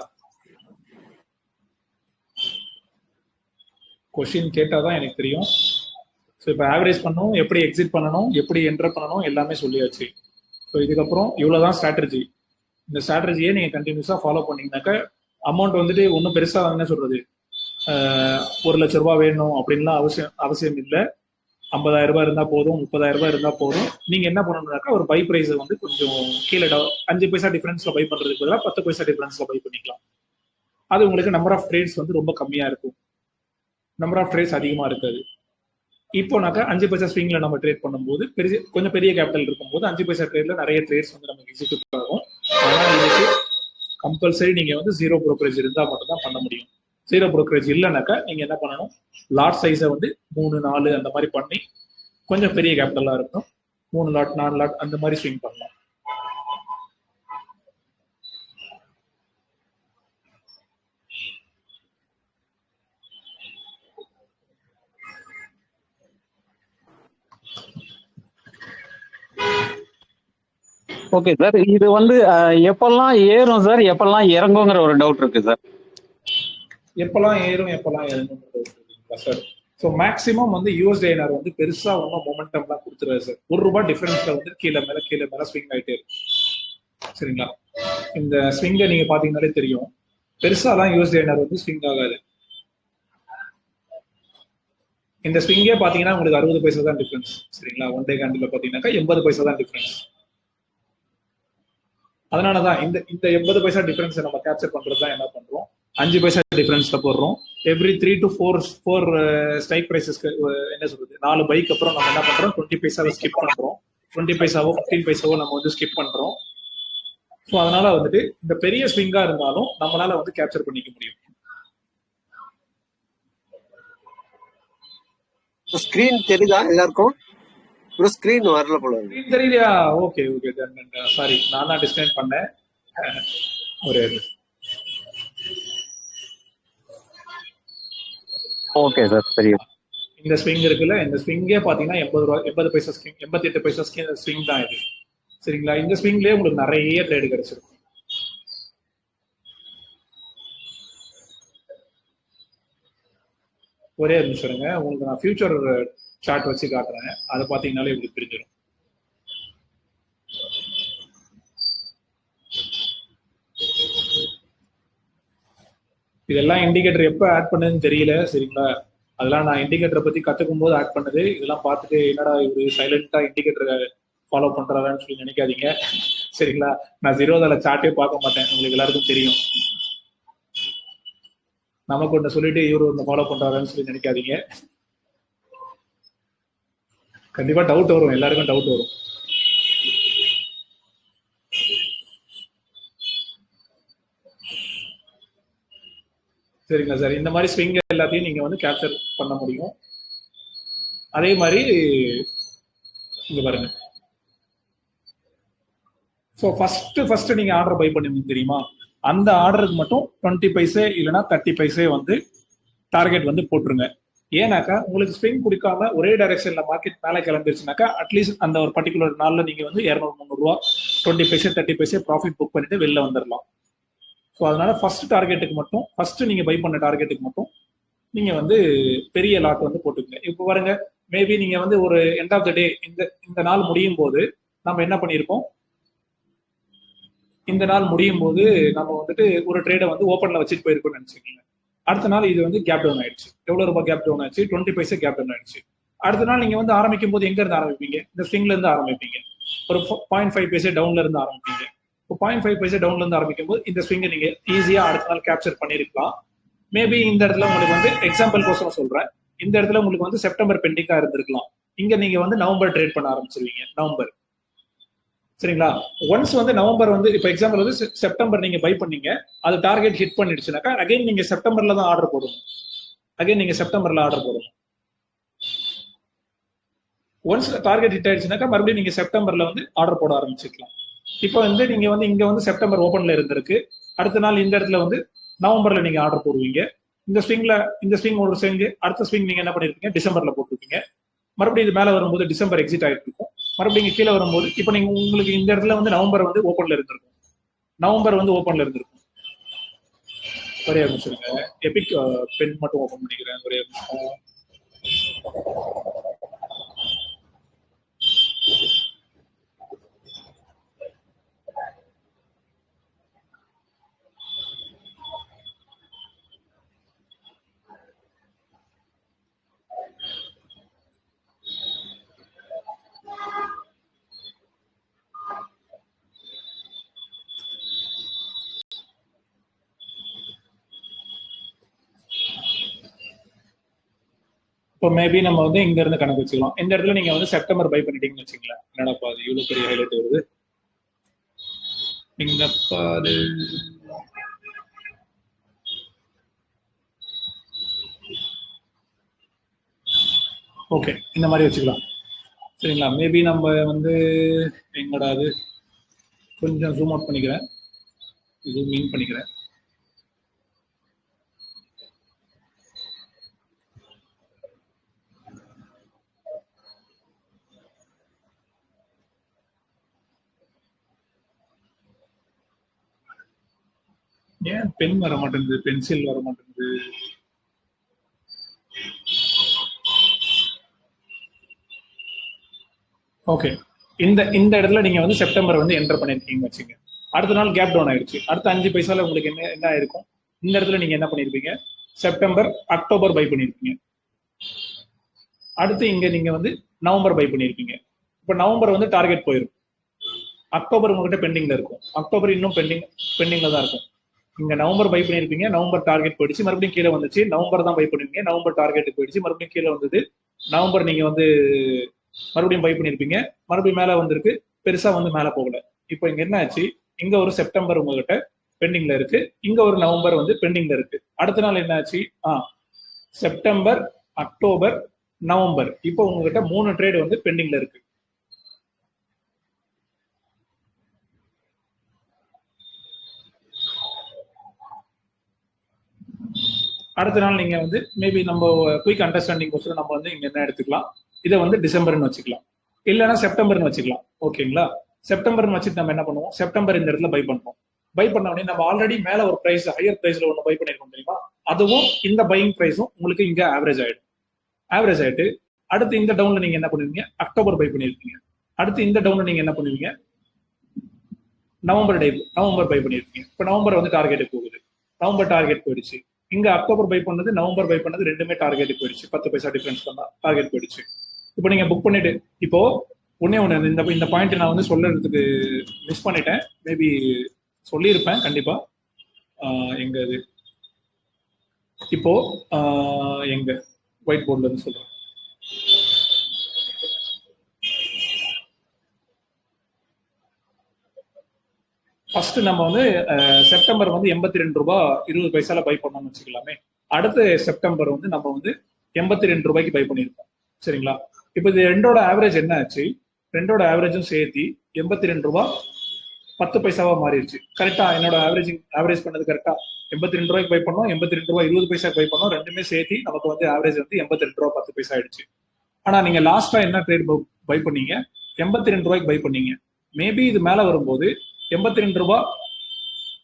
கொஸ்டின் கேட்டாதான் எனக்கு தெரியும். ஸோ இப்போ ஆவரேஜ் பண்ணணும், எப்படி எக்ஸிட் பண்ணணும், எப்படி என்டர் பண்ணணும், எல்லாமே சொல்லியாச்சு. ஸோ இதுக்கப்புறம் இவ்வளவுதான் ஸ்ட்ராட்டஜி. இந்த ஸ்ட்ராட்டஜியை நீங்க கண்டினியூஸா ஃபாலோ பண்ணீங்கன்னாக்கா அமௌண்ட் வந்துட்டு ஒன்றும் பெருசா என்ன சொல்றது 1,00,000 ரூபாய் வேணும் அப்படின்லாம் அவசியம் இல்லை. 50,000 ரூபாய் இருந்தா போதும், 30,000 ரூபாய் இருந்தா போதும். நீங்க என்ன பண்ணணும்னாக்கா ஒரு பை பிரைஸை வந்து கொஞ்சம் கீழே 5 பைசா டிஃபரன்ஸ்ல பை பண்றதுக்கு பதிலாக 10 பைசா டிஃபரன்ஸ்ல பை பண்ணிக்கலாம். அது உங்களுக்கு நம்பர் ஆஃப் ட்ரேட்ஸ் வந்து ரொம்ப கம்மியா இருக்கும், நம்பர் ஆஃப் ட்ரேட்ஸ் அதிகமா இருக்காது. இப்போனாக்கா 5 பைசா ஸ்விங்ல நம்ம ட்ரேட் பண்ணும்போது கொஞ்சம் பெரிய கேபிட்டல் இருக்கும்போது 5 பைசா ட்ரேட்ல நிறைய ட்ரேட்ஸ் வந்து நமக்கு எக்ஸிக்யூட் ஆகும். ஆனால் இதுக்கு கம்பல்சரி நீங்க வந்து 0 brokerage இருந்தா மட்டும் தான் பண்ண முடியும். 0 brokerage இல்லைனாக்கா நீங்க என்ன பண்ணணும், லாட் சைஸை வந்து 3, 4 அந்த மாதிரி பண்ணி கொஞ்சம் பெரிய கேபிட்டலா இருக்கும் 3 லாட் 4 லாட் அந்த மாதிரி ஸ்விங் பண்ணலாம். ஓகே சார், இது வந்து எப்பெல்லாம் ஏறும் சார், எப்பெல்லாம் இறங்குங்கிற ஒரு டவுட் இருக்கு சார். எப்பெல்லாம் ஏறும் எப்பெல்லாம் இறங்கும் சார். ஸோ மேக்ஸிமம் வந்து யூஎஸ்டிஐஆர் வந்து பெருசா ஒன்றும் மொமெண்டம்லாம் கொடுத்துருவாரு சார். ₹1 டிஃபரன்ஸ்ல வந்து கீழே மேல ஸ்விங் ஆயிட்டே இருக்கும். சரிங்களா? இந்த ஸ்விங்கை நீங்க பாத்தீங்கன்னாலே தெரியும், பெருசாலாம் யூஎஸ்டிஐஆர் வந்து ஸ்விங் ஆகாது. இந்த ஸ்விங்கே பாத்தீங்கன்னா உங்களுக்கு 60 பைசா தான் டிஃபரன்ஸ். சரிங்களா? ஒன் டே கேண்டில் பாத்தீங்கன்னாக்கா 80 பைசா தான் டிஃபரன்ஸ். அதனாலதான் இந்த 80 பைசா டிஃபரன்ஸ் நம்ம கேப்சர் பண்றது தான் என்ன பண்றோம், 5 பைசா டிஃபரன்ஸ்ல போடுறோம். எவ்ரி 3 to 4 ஸ்ட்ரைக் பிரைசஸ்க்கு என்ன சொல்றது 4 பைக்கு அப்புறம் நம்ம என்ன பண்றோம், 20 பைசாவை ஸ்கிப் பண்றோம். 20 பைசாவோ 15 பைசாவோ நம்ம வந்து ஸ்கிப் பண்றோம். ஸோ அதனால வந்துட்டு இந்த பெரிய ஸ்விங்கா இருந்தாலும் நம்மளால வந்து கேப்சர் பண்ணிக்க முடியும். ஸ்கிரீன் தெரியுதா எல்லாருக்கும்? ஸ்கிரீன் வரல போல. ஸ்கிரீன் தெரியலையா? ஓகே ஓகே, சாரி, நான் தான் டிஸ்டர்ப் பண்ணேன். ஒரு ஓகே சார், சரி. இந்த ஸ்விங் இருக்குல்ல, இந்த ஸ்விங்கே பாத்தீங்கன்னா 80 பைசா ஸ்விங், 88 பைசா ஸ்விங் தான் இது. சரிங்களா? இந்த ஸ்விங்லயே உங்களுக்கு நிறைய ட்ரேடு கிடைச்சிருக்கும். ஒரே நிமிஷம் இருங்க, உங்களுக்கு நான் ஃபியூச்சர் சார்ட் வச்சு காட்டுறேன். அதை பாத்தீங்கன்னாலே உங்களுக்கு தெரிஞ்சிடும். இதெல்லாம் இண்டிகேட்டர் எப்போ ஆட் பண்ணதுன்னு தெரியல. சரிங்களா? அதெல்லாம் நான் இண்டிகேட்டரை பத்தி கத்துக்கும் போது ஆட் பண்ணது. இதெல்லாம் பார்த்துட்டு என்னடா இவரு சைலண்டா இண்டிகேட்டரை ஃபாலோ பண்றாரான்னு சொல்லி நினைக்காதீங்க. சரிங்களா? நான் ஜீரோதால சார்ட்டே பார்க்க மாட்டேன், உங்களுக்கு எல்லாருக்கும் தெரியும். நமக்கு ஒன்று சொல்லிட்டு இவரு ஒன்று ஃபாலோ பண்றாரான்னு சொல்லி நினைக்காதீங்க. கண்டிப்பா டவுட் வரும், எல்லாருக்கும் டவுட் வரும். சரிங்களா சார்? இந்த மாதிரி ஸ்விங் எல்லாத்தையும் நீங்க வந்து கேப்சர் பண்ண முடியும். அதே மாதிரி இங்க பாருங்க. ஸோ ஃபர்ஸ்ட் நீங்க ஆர்டர் பை பண்ணுவீங்க தெரியுமா, அந்த ஆர்டருக்கு மட்டும் 20 பைசே இல்லைன்னா 30 பைசே வந்து டார்கெட் வந்து போட்டுருங்க. ஏன்னாக்கா உங்களுக்கு ஸ்விங் குடிக்காம ஒரே டைரக்ஷன்ல மார்க்கெட் மேலே கிளம்பிருச்சுனாக்கா அட்லீஸ்ட் அந்த ஒரு பர்டிகுலர் நாள்ல நீங்க வந்து 200-300 ரூபா 20 பைசே 30 பைசே ப்ராஃபிட் புக் பண்ணிட்டு வெளில வந்துடலாம். ஸோ அதனால ஃபர்ஸ்ட் டார்கெட்டுக்கு மட்டும், ஃபர்ஸ்ட் நீங்க பை பண்ண டார்கெட்டுக்கு மட்டும் நீங்க வந்து பெரிய லாட் வந்து போட்டுக்கங்க. இப்போ பாருங்க, மேபி நீங்க வந்து ஒரு எண்ட் ஆஃப் த டே இந்த நாள் முடியும் போது நம்ம என்ன பண்ணியிருப்போம், இந்த நாள் முடியும் போது நம்ம வந்துட்டு ஒரு ட்ரேடை வந்து ஓப்பன்ல வச்சுட்டு போயிருக்கோம்னு நினைச்சுக்கோங்க. அடுத்த நாள் இது வந்து கேப் டவுன் ஆயிடுச்சு. எவ்வளவு ரூபாய் கேப் டவுன் ஆச்சு? 20 பைசா கேப் டவுன் ஆயிடுச்சு. அடுத்த நாள் நீங்க வந்து ஆரம்பிக்கும் போது எங்க இருந்து ஆரம்பிப்பீங்க? இந்த ஸ்விங்ல இருந்து ஆரம்பிப்பீங்க. ஒரு 0.5 பைசா டவுன்ல இருந்து ஆரம்பிப்பீங்க. இப்போ 0.5 பைசா டவுன்ல இருந்து ஆரம்பிக்கும் போது இந்த ஸ்விங்கை நீங்க ஈஸியா அடுத்த நாள் கேப்சர் பண்ணிருக்கலாம். மேபி இந்த இடத்துல உங்களுக்கு வந்து எக்ஸாம்பிள் கோசம் சொல்றேன், இந்த இடத்துல உங்களுக்கு வந்து செப்டம்பர் பெண்டிங்கா இருந்திருக்கலாம். இங்க நீங்க வந்து நவம்பர் ட்ரேட் பண்ண ஆரம்பிச்சிருவீங்க. நவம்பர். சரிங்களா? ஒன்ஸ் வந்து நவம்பர் வந்து இப்போ எக்ஸாம்பிள் வந்து செப்டம்பர் நீங்க பை பண்ணீங்க, அது டார்கெட் ஹிட் பண்ணிடுச்சுனாக்கா அகைன் நீங்க செப்டம்பர்ல தான் ஆர்டர் போடணும். அகைன் நீங்க செப்டம்பர்ல ஆர்டர் போடணும். ஒன்ஸ் டார்கெட் ஹிட் ஆயிடுச்சுனாக்கா மறுபடியும் நீங்க செப்டம்பர்ல வந்து ஆர்டர் போட ஆரம்பிச்சுக்கலாம். இப்போ வந்து நீங்க வந்து இங்க வந்து செப்டம்பர் ஓப்பன்ல இருந்திருக்கு, அடுத்த நாள் இந்த இடத்துல வந்து நவம்பர்ல நீங்க ஆர்டர் போடுவீங்க. இந்த ஸ்விங் ஒரு ஸ்விங், அடுத்த ஸ்விங் நீங்க என்ன பண்ணிருப்பீங்க, டிசம்பர்ல போட்டுருப்பீங்க. மறுபடியும் இது மேல வரும்போது டிசம்பர் எக்ஸிட் ஆயிட்டு இருக்கும். மறுபடியும் இங்க கீழே வரும்போது இப்போ நீங்க உங்களுக்கு இந்த இடத்துல வந்து நவம்பர் வந்து ஓப்பன்ல இருந்திருக்கும், ஒரே ஆரம்பிச்சிருங்க. எபிக் பென் மட்டும் ஓப்பன் பண்ணிக்கிறேன், ஒரே நிமிஷம். இப்போ மேபி நம்ம வந்து இங்க இருந்து கணக்கு வச்சுக்கலாம். இந்த இடத்துல நீங்க வந்து செப்டம்பர் பை பண்ணிட்டீங்கன்னு வச்சுங்களேன். என்னடாப்பா அது இவ்வளவு பெரிய ஹைலைட் வருது. இங்கப்பா அது ஓகே, இந்த மாதிரி வச்சுக்கலாம் சரிங்களா. மேபி நம்ம வந்து எங்கடா அது கொஞ்சம் ஜூம் அவுட் பண்ணிக்கிறேன், ஜூம் இன் பண்ணிக்கிறேன். ஏன் பென் வர மாட்டேங்குது, பென்சில் வர மாட்டேங்குது? ஓகே, இந்த இடத்துல நீங்க வந்து செப்டம்பர் வந்து என்டர் பண்ணிருக்கீங்க வச்சுங்க. அடுத்த நாள் கேப் டவுன் ஆயிடுச்சு. அடுத்த 5 பைசால உங்களுக்கு என்ன ஆயிருக்கும், இந்த இடத்துல நீங்க என்ன பண்ணிருப்பீங்க, செப்டம்பர் அக்டோபர் பை பண்ணிருப்பீங்க. அடுத்து இங்க நீங்க வந்து நவம்பர் பை பண்ணிருப்பீங்க. இப்ப நவம்பர் வந்து டார்கெட் போயிடும், அக்டோபர் உங்ககிட்ட பெண்டிங்ல இருக்கும், அக்டோபர் இன்னும் பெண்டிங்ல தான் இருக்கும். இங்க நவம்பர் பை பண்ணிருப்பீங்க, நவம்பர் டார்கெட் போயிடுச்சு, மறுபடியும் கீழே வந்துச்சு. நவம்பர் தான் பை பண்ணுவீங்க, நவம்பர் டார்கெட் போயிடுச்சு, மறுபடியும் கீழே வந்தது. நவம்பர் நீங்க வந்து மறுபடியும் பை பண்ணிருப்பீங்க, மறுபடியும் மேல வந்திருக்கு, பெருசா வந்து மேல போகல. இப்போ இங்க என்ன ஆச்சு, இங்க ஒரு செப்டம்பர் உங்ககிட்ட பெண்டிங்ல இருக்கு, இங்க ஒரு நவம்பர் வந்து பெண்டிங்ல இருக்கு. அடுத்த நாள் என்ன ஆச்சு, செப்டம்பர், அக்டோபர், நவம்பர். இப்போ உங்ககிட்ட 3 ட்ரேட் வந்து பெண்டிங்ல இருக்கு. அடுத்த நாள் நீங்க வந்து மேபி நம்ம குயிக் அண்டர்ஸ்டாண்டிங் கோசரம் நம்ம வந்து இங்க என்ன எடுத்துக்கலாம், இதை வந்து டிசம்பர்னு வச்சுக்கலாம், இல்லைன்னா செப்டம்பர்னு வச்சுக்கலாம். ஓகேங்களா, செப்டம்பர்னு வச்சுட்டு நம்ம என்ன பண்ணுவோம், செப்டம்பர் இந்த இடத்துல பை பண்ணுவோம். பை பண்ண உடனே நம்ம ஆல்ரெடி மேல ஒரு பிரைஸ் ஹையர் பிரைஸ்ல ஒன்று பை பண்ணிருக்கோம் தெரியுமா, அதுவும் இந்த பையிங் பிரைஸும் உங்களுக்கு இங்க ஆவரேஜ் ஆயிடும். ஆவரேஜ் ஆயிட்டு அடுத்து இந்த டவுன்ல நீங்க என்ன பண்ணுவீங்க, அக்டோபர் பை பண்ணிருக்கீங்க. அடுத்து இந்த டவுன்ல நீங்க என்ன பண்ணுவீங்க, நவம்பர் பை பண்ணிருக்கீங்க. இப்போ நவம்பர் வந்து டார்கெட் போகுது, நவம்பர் டார்கெட் போயிடுச்சு. இங்க அக்டோபர் பை பண்ணது, நவம்பர் பை பண்ணது, ரெண்டுமே டார்கெட் போயிடுச்சு. 10 பைசா டிஃபரன்ஸ் பண்ணா டார்கெட் போயிடுச்சு. இப்போ நீங்க புக் பண்ணிட்டு, இப்போ ஒண்ணு இந்த பாயிண்ட் நான் வந்து சொல்றதுக்கு மிஸ் பண்ணிட்டேன், மேபி சொல்லியிருப்பேன் கண்டிப்பா. எங்க இது இப்போ எங்க ஒயிட் போர்ட்ல இருந்து சொல்றேன். ஃபர்ஸ்ட் நம்ம வந்து செப்டம்பர் வந்து 82 ரூபாய் 20 பைசால பை பண்ணோம்னு வச்சுக்கலாமே. அடுத்த செப்டம்பர் வந்து நம்ம வந்து 82 ரூபாய்க்கு பை பண்ணியிருக்கோம் சரிங்களா. இப்போ இது ரெண்டோட ஆவரேஜ் என்ன ஆச்சு, ரெண்டோட ஆவரேஜும் சேர்த்து 82 ரூபாய் 10 பைசாவா மாறிடுச்சு. கரெக்டா என்னோட ஆவரேஜ் பண்ணது கரெக்டா, 82 ரூபாய்க்கு பை பண்ணோம், 82 ரூபாய் 20 பைசா பை பண்ணோம், ரெண்டுமே சேர்த்து நமக்கு வந்து ஆவரேஜ் வந்து 82 ரூபாய் 10 பைசா ஆயிடுச்சு. ஆனா நீங்க லாஸ்டா என்ன ட்ரேட் பை பண்ணீங்க, 82 ரூபாய்க்கு பை பண்ணீங்க. மேபி இது மேல வரும்போது 82 ரூபாய்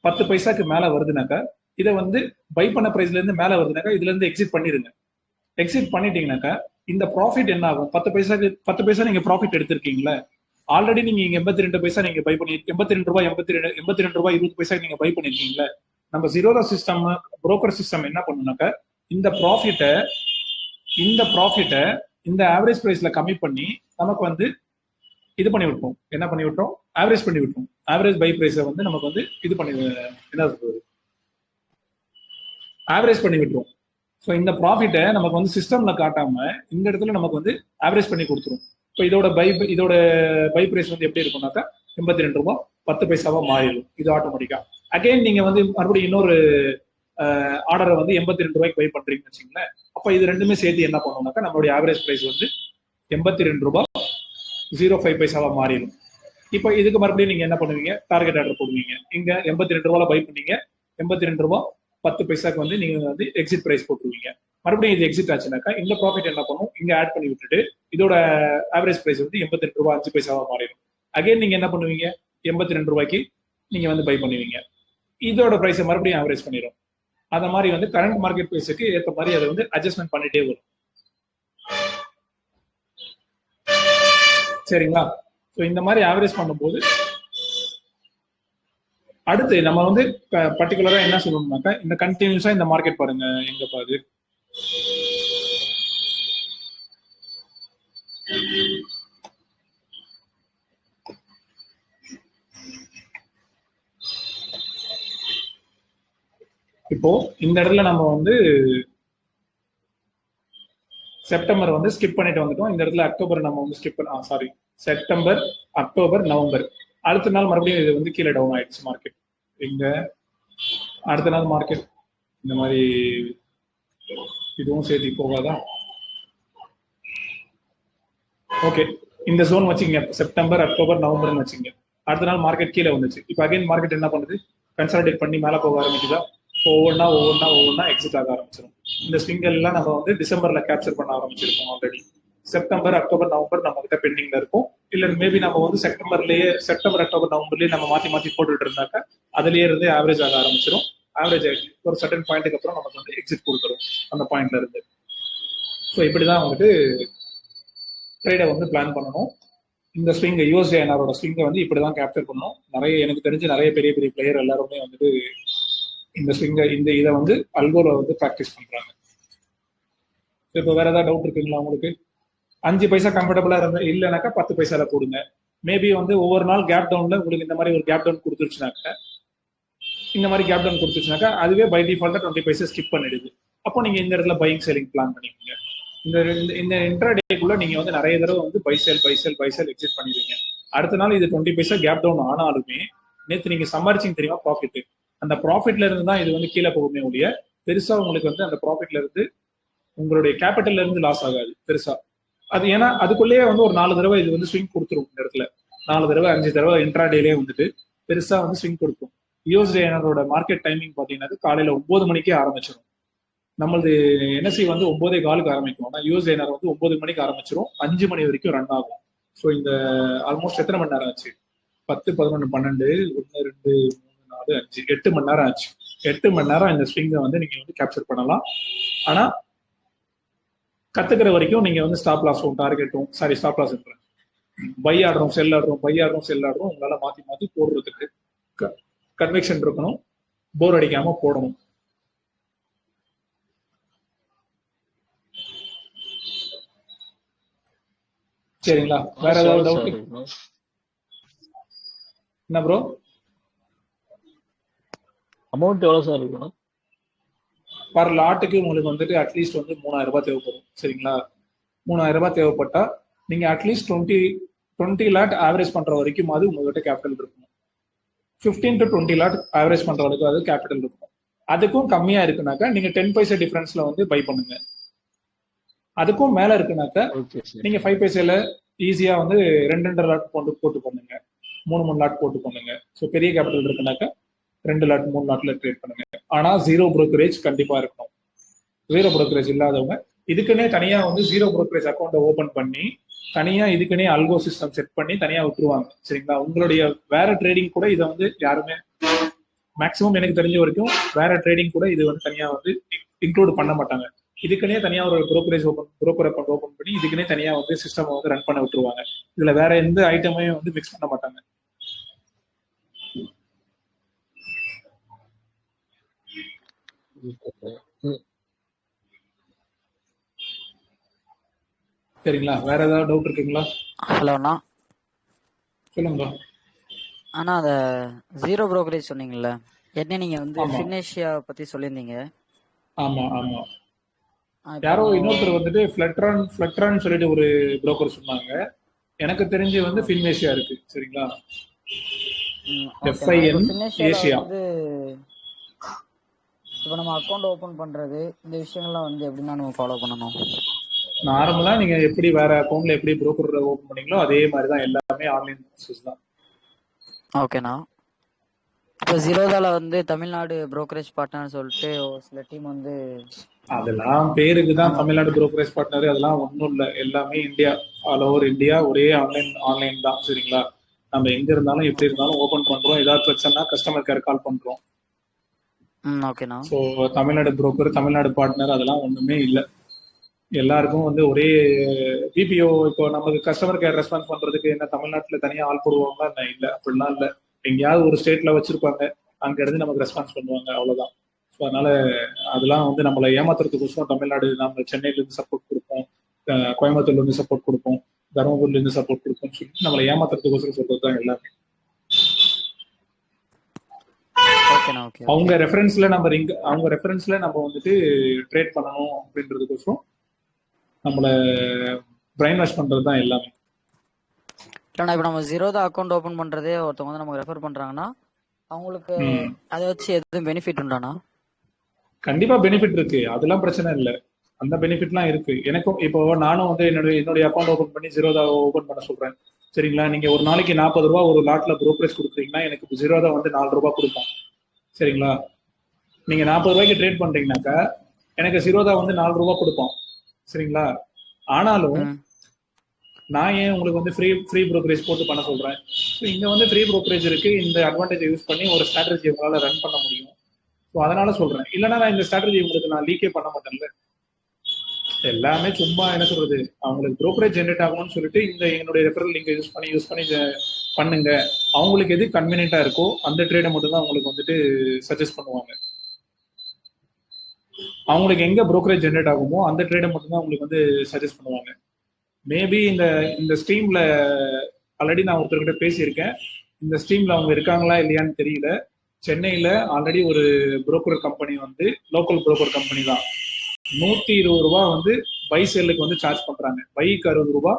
10 பைசாக்கு மேல வருதுனாக்கா, இதை வந்து பை பண்ண பிரைஸ்ல இருந்து மேல வருதுனாக்கா இதுல இருந்து எக்ஸிட் பண்ணிருங்க. எக்ஸிட் பண்ணிட்டீங்கன்னாக்கா இந்த ப்ராஃபிட் என்ன ஆகும், 10 பைசா நீங்க ப்ராஃபிட் எடுத்திருக்கீங்களா, ஆல்ரெடி நீங்க இங்க 82 பைசா நீங்க பை பண்ணி 82 ரூபாய் 82 ரூபாய் 20 பைசா நீங்க பை பண்ணிருக்கீங்களா. நம்ம ஜீரோதா சிஸ்டம் புரோக்கர் சிஸ்டம் என்ன பண்ணுனாக்கா, இந்த ப்ராஃபிட்டை இந்த ஆவரேஜ் பிரைஸ்ல கம்மி பண்ணி நமக்கு வந்து இது பண்ணி விட்டோம். என்ன பண்ணி விட்டோம், ஆவரேஜ் பண்ணி விட்டோம். ஆவரேஜ் பை பிரைஸை வந்து நமக்கு வந்து இது பண்ணி என்ன சொல்றது, ஆவரேஜ் பண்ணி விட்டுரும். ஸோ இந்த ப்ராஃபிட்டை நமக்கு வந்து சிஸ்டம்ல காட்டாம இந்த இடத்துல நமக்கு வந்து ஆவரேஜ் பண்ணி கொடுத்துரும். இப்போ இதோட பை பிரைஸ் வந்து எப்படி இருக்கும்னாக்கா 82 ரூபாய் 10 பைசாவா மாறிடும் இது ஆட்டோமேட்டிக்கா. அகைன் நீங்க வந்து மறுபடியும் இன்னொரு ஆர்டரை வந்து 82 ரூபாய்க்கு பை பண்றீங்கன்னு வச்சுங்களேன். அப்போ இது ரெண்டுமே சேர்த்து என்ன பண்ணுவோம்னாக்கா நம்மளுடைய ஆவரேஜ் பிரைஸ் வந்து 82 ரூபாய் 0.5 பைசாவா மாறிடும். இப்போ இதுக்கு மறுபடியும் நீங்க என்ன பண்ணுவீங்க, டார்கெட் ஆர்டர் போடுவீங்க. இங்க 82 ரூபாய் பை பண்ணீங்க, 82 ரூபாய் 10 பைசாக்கு வந்து நீங்க வந்து எக்ஸிட் பிரைஸ் போட்டுருவீங்க. மறுபடியும் இது எக்ஸிட் ஆச்சுனாக்கா இந்த ப்ராஃபிட் என்ன பண்ணும், இங்க ஆட் பண்ணி விட்டுட்டு இதோட ஆவரேஜ் பிரைஸ் வந்து 82 ரூபாய் 5 பைசாவா மாறிடும். அகைன் நீங்க என்ன பண்ணுவீங்க, 82 ரூபாய்க்கு நீங்க வந்து பை பண்ணுவீங்க. இதோட பிரைஸை மறுபடியும் ஆவரேஜ் பண்ணிடும். அந்த மாதிரி வந்து கரண்ட் மார்க்கெட் பிரைஸுக்கு ஏற்ற மாதிரி அதை வந்து அட்ஜஸ்ட்மெண்ட் பண்ணிட்டே வரும். சரிங்களா? ஸோ இந்த மாதிரி ஆவரேஜ் பண்ணும்போது அடுத்து நம்ம வந்து பர்டிகுலரா என்ன சொல்லணும்னாக்கா, இந்த கண்டினியூஸா இந்த மார்க்கெட் பாருங்க எங்க பாரு, இப்போ இந்த இடத்துல நம்ம வந்து செப்டம்பர் வந்து ஸ்கிப் பண்ணிட்டு வந்துட்டோம். இந்த இடத்துல அக்டோபர் நம்ம வந்து ஸ்கிப் பண்ண சாரி செப்டம்பர், அக்டோபர், நவம்பர். அடுத்த நாள் மறுபடியும் இது வந்து கீழே டவுன் ஆயிடுச்சு மார்க்கெட். இங்க அடுத்த நாள் மார்க்கெட் இந்த மாதிரி இதுவும் சேர்த்து போகாதா? ஓகே, இந்த ஜோன் வச்சுங்க, செப்டம்பர், அக்டோபர், நவம்பர்னு வச்சுங்க. அடுத்த நாள் மார்க்கெட் கீழே வந்துச்சு. இப்போ அகைன் மார்க்கெட் என்ன பண்ணுது, கன்சாலிடேட் பண்ணி மேலே போக ஆரம்பிக்குதா? ஒவ்வொன்றா எக்ஸிட் ஆக ஆரம்பிச்சிடும். இந்த ஸ்விங்கல் எல்லாம் நம்ம வந்து டிசம்பர்ல கேப்சர் பண்ண ஆரம்பிச்சிருக்கோம் ஆல்ரெடி. செப்டம்பர், அக்டோபர், நவம்பர் நம்ம கிட்ட பெண்டிங்ல இருக்கும். இல்ல மேபி நம்ம வந்து செப்டம்பர், அக்டோபர், நவம்பர்லயே நம்ம மாத்தி போட்டுட்டு இருந்தாக்க அதுலயே இருந்து ஆவரேஜ் ஆக ஆரம்பிச்சிடும். ஆவரேஜ் ஆகி ஒரு சர்டன் பாயிண்ட்டுக்கு அப்புறம் நமக்கு வந்து எக்ஸிட் கொடுத்துரும் அந்த பாயிண்ட்ல இருந்து. ஸோ இப்படிதான் வந்துட்டு ட்ரேடை வந்து பிளான் பண்ணணும். இந்த ஸ்விங் யூஎஸ்ஏஎன்ஆரோட ஸ்விங்கை வந்து இப்படிதான் கேப்சர் பண்ணணும். எனக்கு தெரிஞ்சு நிறைய பெரிய பெரிய பிளேயர் எல்லாருமே வந்துட்டு இந்த ஸ்விங்கை இதை வந்து அல்கோல வந்து ப்ராக்டிஸ் பண்றாங்க. இப்போ வேற ஏதாவது டவுட் இருக்குங்களா உங்களுக்கு? 5 பைசா கம்ஃபர்டபுளா இருந்தா இல்லைனாக்கா 10 பைசால போடுங்க. மேபி வந்து ஒவ்வொரு நாள் கேப் டவுன்ல உங்களுக்கு இந்த மாதிரி ஒரு கேப் டவுன் கொடுத்துருச்சுனாக்கா அதுவே பை டிஃபால்ட்டா 20 பைசா ஸ்கிப் பண்ணிடுது. அப்போ நீங்க இந்த இடத்துல பையிங் செல்லிங் பிளான் பண்ணிக்கோங்க. இந்த இன்ட்ராடேக்குள்ள நீங்க வந்து நிறைய தடவை வந்து பை சேல் எக்ஸிட் பண்ணிடுவீங்க. அடுத்த நாள் இது 20 பைசா கேப் டவுன் ஆனாலுமே நேற்று நீங்க சம்பாரிச்சிங்க தெரியுமா ப்ராஃபிட், அந்த ப்ராஃபிட்ல இருந்து தான் இது வந்து கீழே போகுமே ஒழிய பெருசா உங்களுக்கு வந்து அந்த ப்ராஃபிட்ல இருந்து உங்களுடைய கேபிட்டல்ல இருந்து லாஸ் ஆகாது பெருசா. அது ஏன்னா அதுக்குள்ளேயே வந்து ஒரு 4 தடவை இது வந்து ஸ்விங் கொடுத்துரும். இந்த இடத்துல 4 தடவை 5 தடவை இன்ட்ராடேலே வந்துட்டு பெருசா வந்து ஸ்விங் கொடுக்கும். யூஎஸ்ஏஎன்ஆரோட மார்க்கெட் டைமிங் பாத்தீங்கன்னா காலையில 9 மணிக்கே ஆரம்பிச்சிடும். நம்மளது என்எஸ்சி வந்து 9:15 ஆரம்பிக்கும். ஆனா யூஎஸ்ஏஎன்ஆர் வந்து 9 மணிக்கு ஆரம்பிச்சிடும், 5 மணி வரைக்கும் ரன் ஆகும். ஸோ இந்த ஆல்மோஸ்ட் எத்தனை மணி நேரம் ஆச்சு? 10, 11, 12, 1, 2, 3, 4, 5, 8 மணி நேரம் ஆச்சு. 8 மணி நேரம் இந்த ஸ்விங்கை வந்து நீங்க வந்து கேப்சர் பண்ணலாம். ஆனா கத்துக்கிற வரைக்கும் நீங்க வந்து ஸ்டாப் லாஸும் டார்கெட்டும் ஸ்டாப் லாஸ் பை ஆடுறோம் செல் ஆடுறோம் உங்களால மாத்தி போடுறதுக்கு கன்விக்ஷன் இருக்கணும், போர் அடிக்காம போடணும். சரிங்களா? வேற ஏதாவது டவுட்? என்ன ப்ரோ? அமௌண்ட் எவ்வளவு சார் இருக்கணும்? பர் லாட்டுக்கு உங்களுக்கு வந்துட்டு அட்லீஸ்ட் வந்து 3000 ரூபாய் தேவைப்படும். சரிங்களா? 3000 ரூபாய் தேவைப்பட்டா நீங்க அட்லீஸ்ட் 20 லாட் ஆவரேஜ் பண்ற வரைக்கும் அது உங்ககிட்ட கேபிட்டல் இருக்கணும். 15 to 20 லாட் ஆவரேஜ் பண்ற வரைக்கும் அது கேபிட்டல் இருக்கும். அதுக்கும் கம்மியா இருக்குனாக்கா நீங்க 10 பைசா டிஃபரன்ஸ்ல வந்து பை பண்ணுங்க. அதுக்கும் மேல இருக்குனாக்கா நீங்க 5 பைசால ஈஸியா வந்து 2 லாட் போட்டு பண்ணுங்க, 3 லாட் போட்டு பண்ணுங்க. ஸோ பெரிய கேபிட்டல் இருக்குனாக்கா 2 லாட் 3 லாட்ல ட்ரேட் பண்ணுங்க. ஆனா ஜீரோ புரோக்கரேஜ் கண்டிப்பா இருக்கணும். ஜீரோ புரோக்கரேஜ் இல்லாதவங்க இதுக்குன்னே தனியா வந்து ஜீரோ புரோக்கரேஜ் அக்கௌண்ட் ஓபன் பண்ணி தனியா இதுக்குன்னே அல்கோ சிஸ்டம் செட் பண்ணி தனியா விட்டுருவாங்க. சரிங்களா? உங்களுடைய வேற ட்ரேடிங் கூட இதை வந்து யாருமே மேக்சிமம் எனக்கு தெரிஞ்ச வரைக்கும் வேற ட்ரேடிங் கூட இது வந்து தனியா வந்து இன்க்ளூட் பண்ண மாட்டாங்க. இதுக்குன்னே தனியா ஒரு புரோக்கர் அக்கௌண்ட் ஓபன் பண்ணி இதுக்குன்னே தனியா வந்து சிஸ்டம் வந்து ரன் பண்ண விட்டுருவாங்க. இதுல வேற எந்த ஐட்டமையும் வந்து மிக்ஸ் பண்ண மாட்டாங்க. சரிங்களா? வேற ஏதாவது டவுட் இருக்குங்களா? ஹலோ அண்ணா. சொல்லுங்க. அண்ணா அந்த ஜீரோ புரோக்கரேஜ் சொன்னீங்கல்ல, என்ன நீங்க வந்து ஃபினேஷியா பத்தி சொல்லியிருந்தீங்க. ஆமா ஆமா. யாரோ இன்னொருத்தர் வந்துட்டு ஃபிளட்ரான் சொல்லிட்டு ஒரு புரோக்கர் சொன்னாங்க. எனக்கு தெரிஞ்சு வந்து ஃபின்மேஷியா இருக்கு. சரிங்களா? FIN Asia. இப்போ நம்ம அக்கௌண்ட் ஓபன் பண்றது இந்த விஷயங்கள்லாம் வந்து எப்படின்னா நம்ம ஃபாலோ பண்ணணும்? நார்மலா நீங்க எப்படி வேற அக்கௌண்ட்ல எப்படி புரோக்கர் ஓபன் பண்ணீங்களோ அதே மாதிரி தான், எல்லாமே ஆன்லைன் ப்ராசஸ் தான். ஓகேண்ணா. இப்போ ஜீரோதால வந்து தமிழ்நாடு புரோக்கரேஜ் பார்ட்னர்னு சொல்லிட்டு ஒரு சில டீம் வந்து அதெல்லாம் பேருக்கு தான் தமிழ்நாடு புரோக்கரேஜ் பார்ட்னர், அதெல்லாம் ஒன்றும் இல்லை. எல்லாமே இந்தியா, ஆல் ஓவர் இந்தியா ஒரே ஆன்லைன் தான். சரிங்களா, நம்ம எங்க இருந்தாலும் எப்படி இருந்தாலும் ஓபன் பண்றோம். ஏதாவது பிரச்சனைனா கஸ்டமர் கேர் கால் பண்றோம். ஓகேண்ணா. So Tamil Nadu broker, Tamil Nadu partner அதெல்லாம் ஒண்ணுமே இல்லை. எல்லாருக்கும் வந்து ஒரே பிபிஓ. இப்போ நமக்கு கஸ்டமர் கேர் ரெஸ்பான்ஸ் பண்றதுக்கு என்ன தமிழ்நாட்டுல தனியா ஆள் போடுவாங்களா? என்ன இல்லை, அப்படிலாம் இல்லை. எங்கேயாவது ஒரு ஸ்டேட்ல வச்சிருப்பாங்க, அங்க இருந்து நமக்கு ரெஸ்பான்ஸ் பண்ணுவாங்க, அவ்வளவுதான். ஸோ அதனால அதெல்லாம் வந்து நம்மளை ஏமாத்துறதுக்கோசரம் தமிழ்நாடு, நம்ம சென்னையில இருந்து சப்போர்ட் கொடுப்போம், கோயம்புத்தூர்ல இருந்து சப்போர்ட் கொடுப்போம், தருமபுரில இருந்து சப்போர்ட் கொடுப்போம்னு சொல்லிட்டு நம்மளை ஏமாத்துறதுக்கோசரம் சொல்றது தான் எல்லாமே. அவங்க ரெஃபரன்ஸ்ல நம்ம வந்துட்டு ட்ரேட் பண்ணணும் அப்படின்றதுக்கோசரம் நம்மள பிரைன் வாஷ் பண்றது தான் எல்லாமே. இல்லைண்ணா, இப்போ நம்ம ஜீரோதா அக்கௌண்ட் ஓபன் பண்றதே ஒருத்தவங்க வந்து நமக்கு ரெஃபர் பண்றாங்கன்னா அவங்களுக்கு அதை வச்சு எதுவும் பெனிஃபிட் உண்டானா? கண்டிப்பா பெனிஃபிட் இருக்கு, அதெல்லாம் பிரச்சனை இல்லை. அந்த பெனிஃபிட்லாம் இருக்கு. எனக்கும் இப்போ நானும் வந்து என்னுடைய அக்கௌண்ட் ஓபன் பண்ணி ஜீரோதா ஓபன் பண்ண சொல்றேன். சரிங்களா, நீங்க ஒரு நாளைக்கு 40 ரூபா ஒரு லாட்ல புரோக்கரேஜ் கொடுக்குறீங்கன்னா எனக்கு ஜீரோதா வந்து 4 ரூபாய் கொடுப்போம். சரிங்களா, நீங்க 40 ரூபாய்க்கு ட்ரேட் பண்றீங்கன்னாக்கா எனக்கு ஜீரோதா வந்து 4 ரூபாய் கொடுப்போம். சரிங்களா, ஆனாலும் நான் ஏன் உங்களுக்கு வந்து ஃப்ரீ புரோக்கரேஜ் போட்டு பண்ண சொல்றேன்? இங்க வந்து ஃப்ரீ புரோக்கரேஜ் இருக்கு, இந்த அட்வான்டேஜ் யூஸ் பண்ணி ஒரு ஸ்ட்ராட்டஜி உங்களால ரன் பண்ண முடியும். ஸோ அதனால சொல்றேன். இல்லைன்னா நான் இந்த ஸ்ட்ராட்டஜி உங்களுக்கு நான் லீக்கே பண்ண மாட்டேன்ல. எல்லாமே சும்மா என்ன சொல்றது, அவங்களுக்கு புரோக்கரேஜ் ஜென்ரேட் ஆகணும்னு சொல்லிட்டு இந்த என்னுடைய ரெஃபரல் லிங்க் யூஸ் பண்ணி பண்ணுங்க. அவங்களுக்கு எது கன்வீனியன்ட்டா இருக்கோ அந்த ட்ரேடை மட்டும் தான் அவங்களுக்கு வந்துட்டு சஜஸ்ட் பண்ணுவாங்க. அவங்களுக்கு எங்க புரோக்கரேஜ் ஜென்ரேட் ஆகுமோ அந்த ட்ரேடை மட்டும் தான் அவங்களுக்கு வந்து சஜஸ்ட் பண்ணுவாங்க. மேபி இந்த ஸ்ட்ரீம்ல ஆல்ரெடி நான் ஒருத்தர்கிட்ட பேசியிருக்கேன். இந்த ஸ்ட்ரீம்ல அவங்க இருக்காங்களா இல்லையான்னு தெரியல. சென்னையில ஆல்ரெடி ஒரு புரோக்கர் கம்பெனி வந்து லோக்கல் புரோக்கர் கம்பெனி தான் 120 ரூபா வந்து பை செல்லுக்கு வந்து சார்ஜ் பண்றாங்க. பைக்கு 60 ரூபா,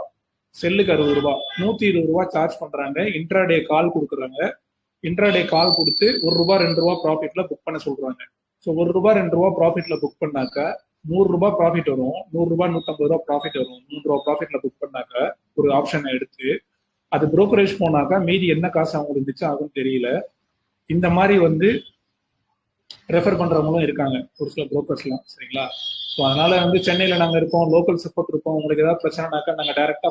செல்லுக்கு 60 ரூபா, 120 ரூபா சார்ஜ் பண்றாங்க. இன்ட்ராடே கால் கொடுக்குறாங்க. இன்ட்ராடே கால் கொடுத்து 1 ரூபா 2 ரூபா ப்ராஃபிட்ல புக் பண்ண சொல்றாங்க. ஸோ 1 ரூபா 2 ரூபா ப்ராஃபிட்ல புக் பண்ணாக்க 100 ரூபாய் ப்ராஃபிட் வரும். 100 ரூபாய் 150 ரூபா ப்ராஃபிட் வரும். 3 ரூபா ப்ராஃபிட்ல புக் பண்ணாக்க ஒரு ஆப்ஷனை எடுத்து அது புரோக்கரேஜ் போனாக்கா மீதி என்ன காசு அவங்களுக்கு மிச்சம் ஆகும்னு தெரியல. இந்த மாதிரி வந்து ரெஃபர் பண்றவங்களும் இருக்காங்க ஒரு சில புரோக்கர்ஸ்லாம். சரிங்களா, ஸோ அதனால வந்து சென்னையில நாங்க இருக்கோம், லோக்கல் சப்போர்ட் இருப்போம், உங்களுக்கு ஏதாவது பிரச்சனைனாக்கா நாங்க டைரக்டா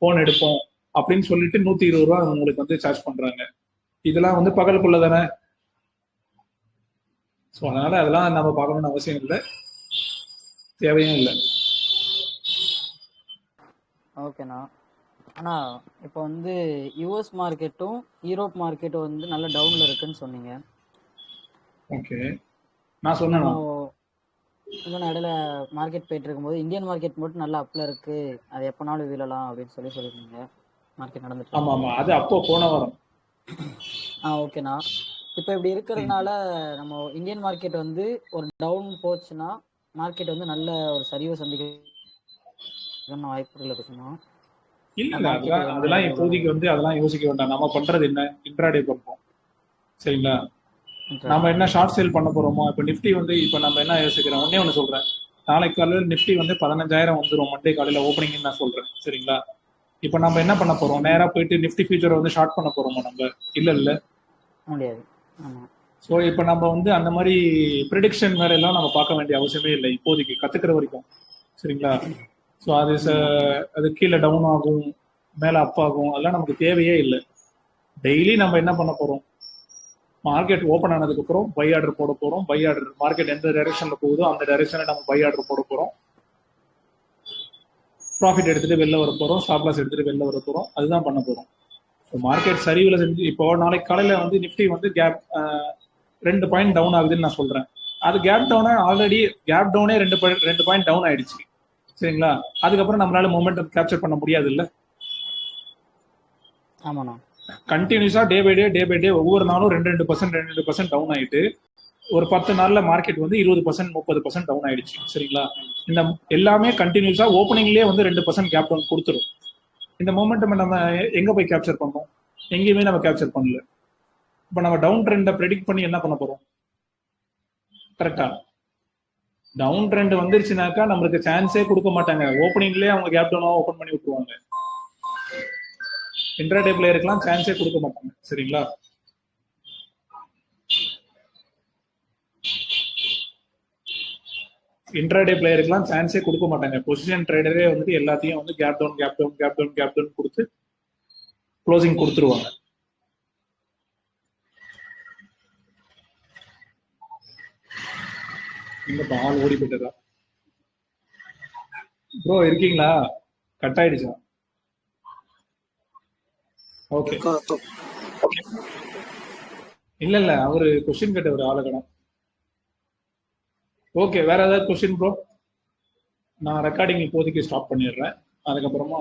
போன் எடுப்போம் அப்படின்னு சொல்லிட்டு 120 ரூபா உங்களுக்கு வந்து சார்ஜ் பண்றாங்க. இதெல்லாம் வந்து பகலுக்குள்ள தானே. ஸோ அதனால அதெல்லாம் நம்ம பார்க்கணும்னு அவசியம் இல்லை, தேவையும் இல்லை. ஓகேண்ணா. ஆனா இப்போ வந்து யுஎஸ் மார்க்கெட்டும் யூரோப் மார்க்கெட்டும் வந்து நல்ல டவுன்ல இருக்குன்னு சொன்னீங்க. ஓகே, நான் சொன்னேன். இன்னொன்று இடையில மார்க்கெட் போயிட்டு இருக்கும்போது இந்தியன் மார்க்கெட் மட்டும் நல்லா அப்ல இருக்கு, அது எப்பனாலும் வீழலாம் அப்படின்னு சொல்லியிருந்தீங்க. மார்க்கெட் நடந்துட்டு. ஆமா ஆமா, அது அப்போ போன வாரம். ஓகேண்ணா. இப்போ இப்படி இருக்கிறதுனால நம்ம இந்தியன் மார்க்கெட் வந்து ஒரு டவுன் போச்சுன்னா மார்க்கெட் வந்து நல்ல ஒரு சரிவை சந்திக்க வாய்ப்புகள் இருக்குமா? இல்ல, அதெல்லாம் இப்போதைக்கு வந்து அதெல்லாம் யோசிக்க வேண்டாம். நம்ம பண்றது என்ன, இன்ட்ராடே பண்றோம். சரிங்களா, நம்ம என்ன ஷார்ட் சேல் பண்ண போறோமோ. இப்போ நிஃப்டி வந்து இப்போ நம்ம என்ன யோசிக்கிறோம், ஒண்ணு சொல்றேன். நாளைக்கு காலையில் நிஃப்டி வந்து 15,000 வந்துடும் மண்டே காலையில ஓப்பனிங் நான் சொல்றேன். சரிங்களா, இப்போ நம்ம என்ன பண்ண போறோம், நேரா போயிட்டு நிஃப்டி ஃபியூச்சரை வந்து ஷார்ட் பண்ண போறோமோ? நம்ம இல்ல முடியாது. ஸோ இப்போ நம்ம வந்து அந்த மாதிரி ப்ரிடிக்ஷன் வேற எல்லாம் நம்ம பார்க்க வேண்டிய அவசியமே இல்லை இப்போதைக்கு, கத்துக்கிற வரைக்கும். சரிங்களா, ஸோ அது கீழே டவுன் ஆகும், மேலே அப் ஆகும், அதெல்லாம் நமக்கு தேவையே இல்லை. டெய்லி நம்ம என்ன பண்ண போறோம், மார்க்கெட் ஓப்பன் ஆனதுக்கு அப்புறம் பை ஆர்டர் போட போறோம். பை ஆர்டர் மார்க்கெட் எந்த டைரக்ஷன்ல போகுதோ அந்த டைரக்ஷன்ல நம்ம பை ஆர்டர் போட போறோம். ப்ராஃபிட் எடுத்துட்டு வெளில வர போறோம், ஸ்டாப் லாஸ் எடுத்துட்டு வெளில வர போறோம். அதுதான் பண்ண போறோம். ஸோ மார்க்கெட் சரிவில் செஞ்சு இப்போ நாளைக்கு காலையில வந்து நிஃப்டி வந்து கேப் 2 பாயிண்ட் டவுன் ஆகுதுன்னு நான் சொல்றேன். அது கேப் டவுனா ஆல்ரெடி கேப் டவுனே 2 பாயிண்ட் டவுன் ஆயிடுச்சு. சரிங்களா, அதுக்கப்புறம் நம்மளால மொமெண்டம் கேப்சர் பண்ண முடியாது இல்ல. ஆமாண்ணா, கண்டினியூஸா டே பை டே ஒவ்வொரு நாளும் 2% டவுன் ஆயிட்டு ஒரு 10 நாள்ல மார்க்கெட் வந்து 20% 30% டவுன் ஆயிடுச்சு. சரிங்களா, இந்த எல்லாமே கண்டினியூஸா ஓப்பனிங்லேயே வந்து 2% கேப் டவுன் கொடுத்துரும். இந்த மொமெண்டம் நம்ம எங்க போய் கேப்சர் பண்ணோம், எங்கேயுமே நம்ம கேப்சர் பண்ணல. இப்போ நம்ம டவுன் ட்ரெண்டை ப்ரெடிக்ட் பண்ணி என்ன பண்ண போறோம்? கரெக்டா? டவுன் ட்ரெண்ட் வந்துருச்சுனாக்கா நம்மளுக்கு சான்ஸே கொடுக்க மாட்டாங்க. ஓப்பனிங்லேயே அவங்க கேப் டவுனா ஓப்பன் பண்ணி விட்டுருவாங்க. இன்ட்ராடே பிளேயருக்குலாம் சான்ஸே கொடுக்க மாட்டாங்க. சரிங்களா? இன்ட்ராடே பிளேயருக்குலாம் சான்ஸே கொடுக்க மாட்டாங்க. பொசிஷன் ட்ரேடரே வந்துட்டு எல்லாத்தையும் வந்து gap down gap down gap down gap down கொடுத்து க்ளோசிங் கொடுத்துருவாங்க. இந்த பால் ஓடி போயிட்டதா ப்ரோ? இருக்கீங்களா? கட் ஆயிடுச்சா? ஓகே. இல்ல அவரு கொஸ்டின் கேட்டவர் ஆளுகடம். ஓகே, வேற ஏதாவது கொஸ்டின் ப்ரோ? நான் ரெக்கார்டிங் இப்போதைக்கு ஸ்டாப் பண்ணிடுறேன். அதுக்கப்புறமா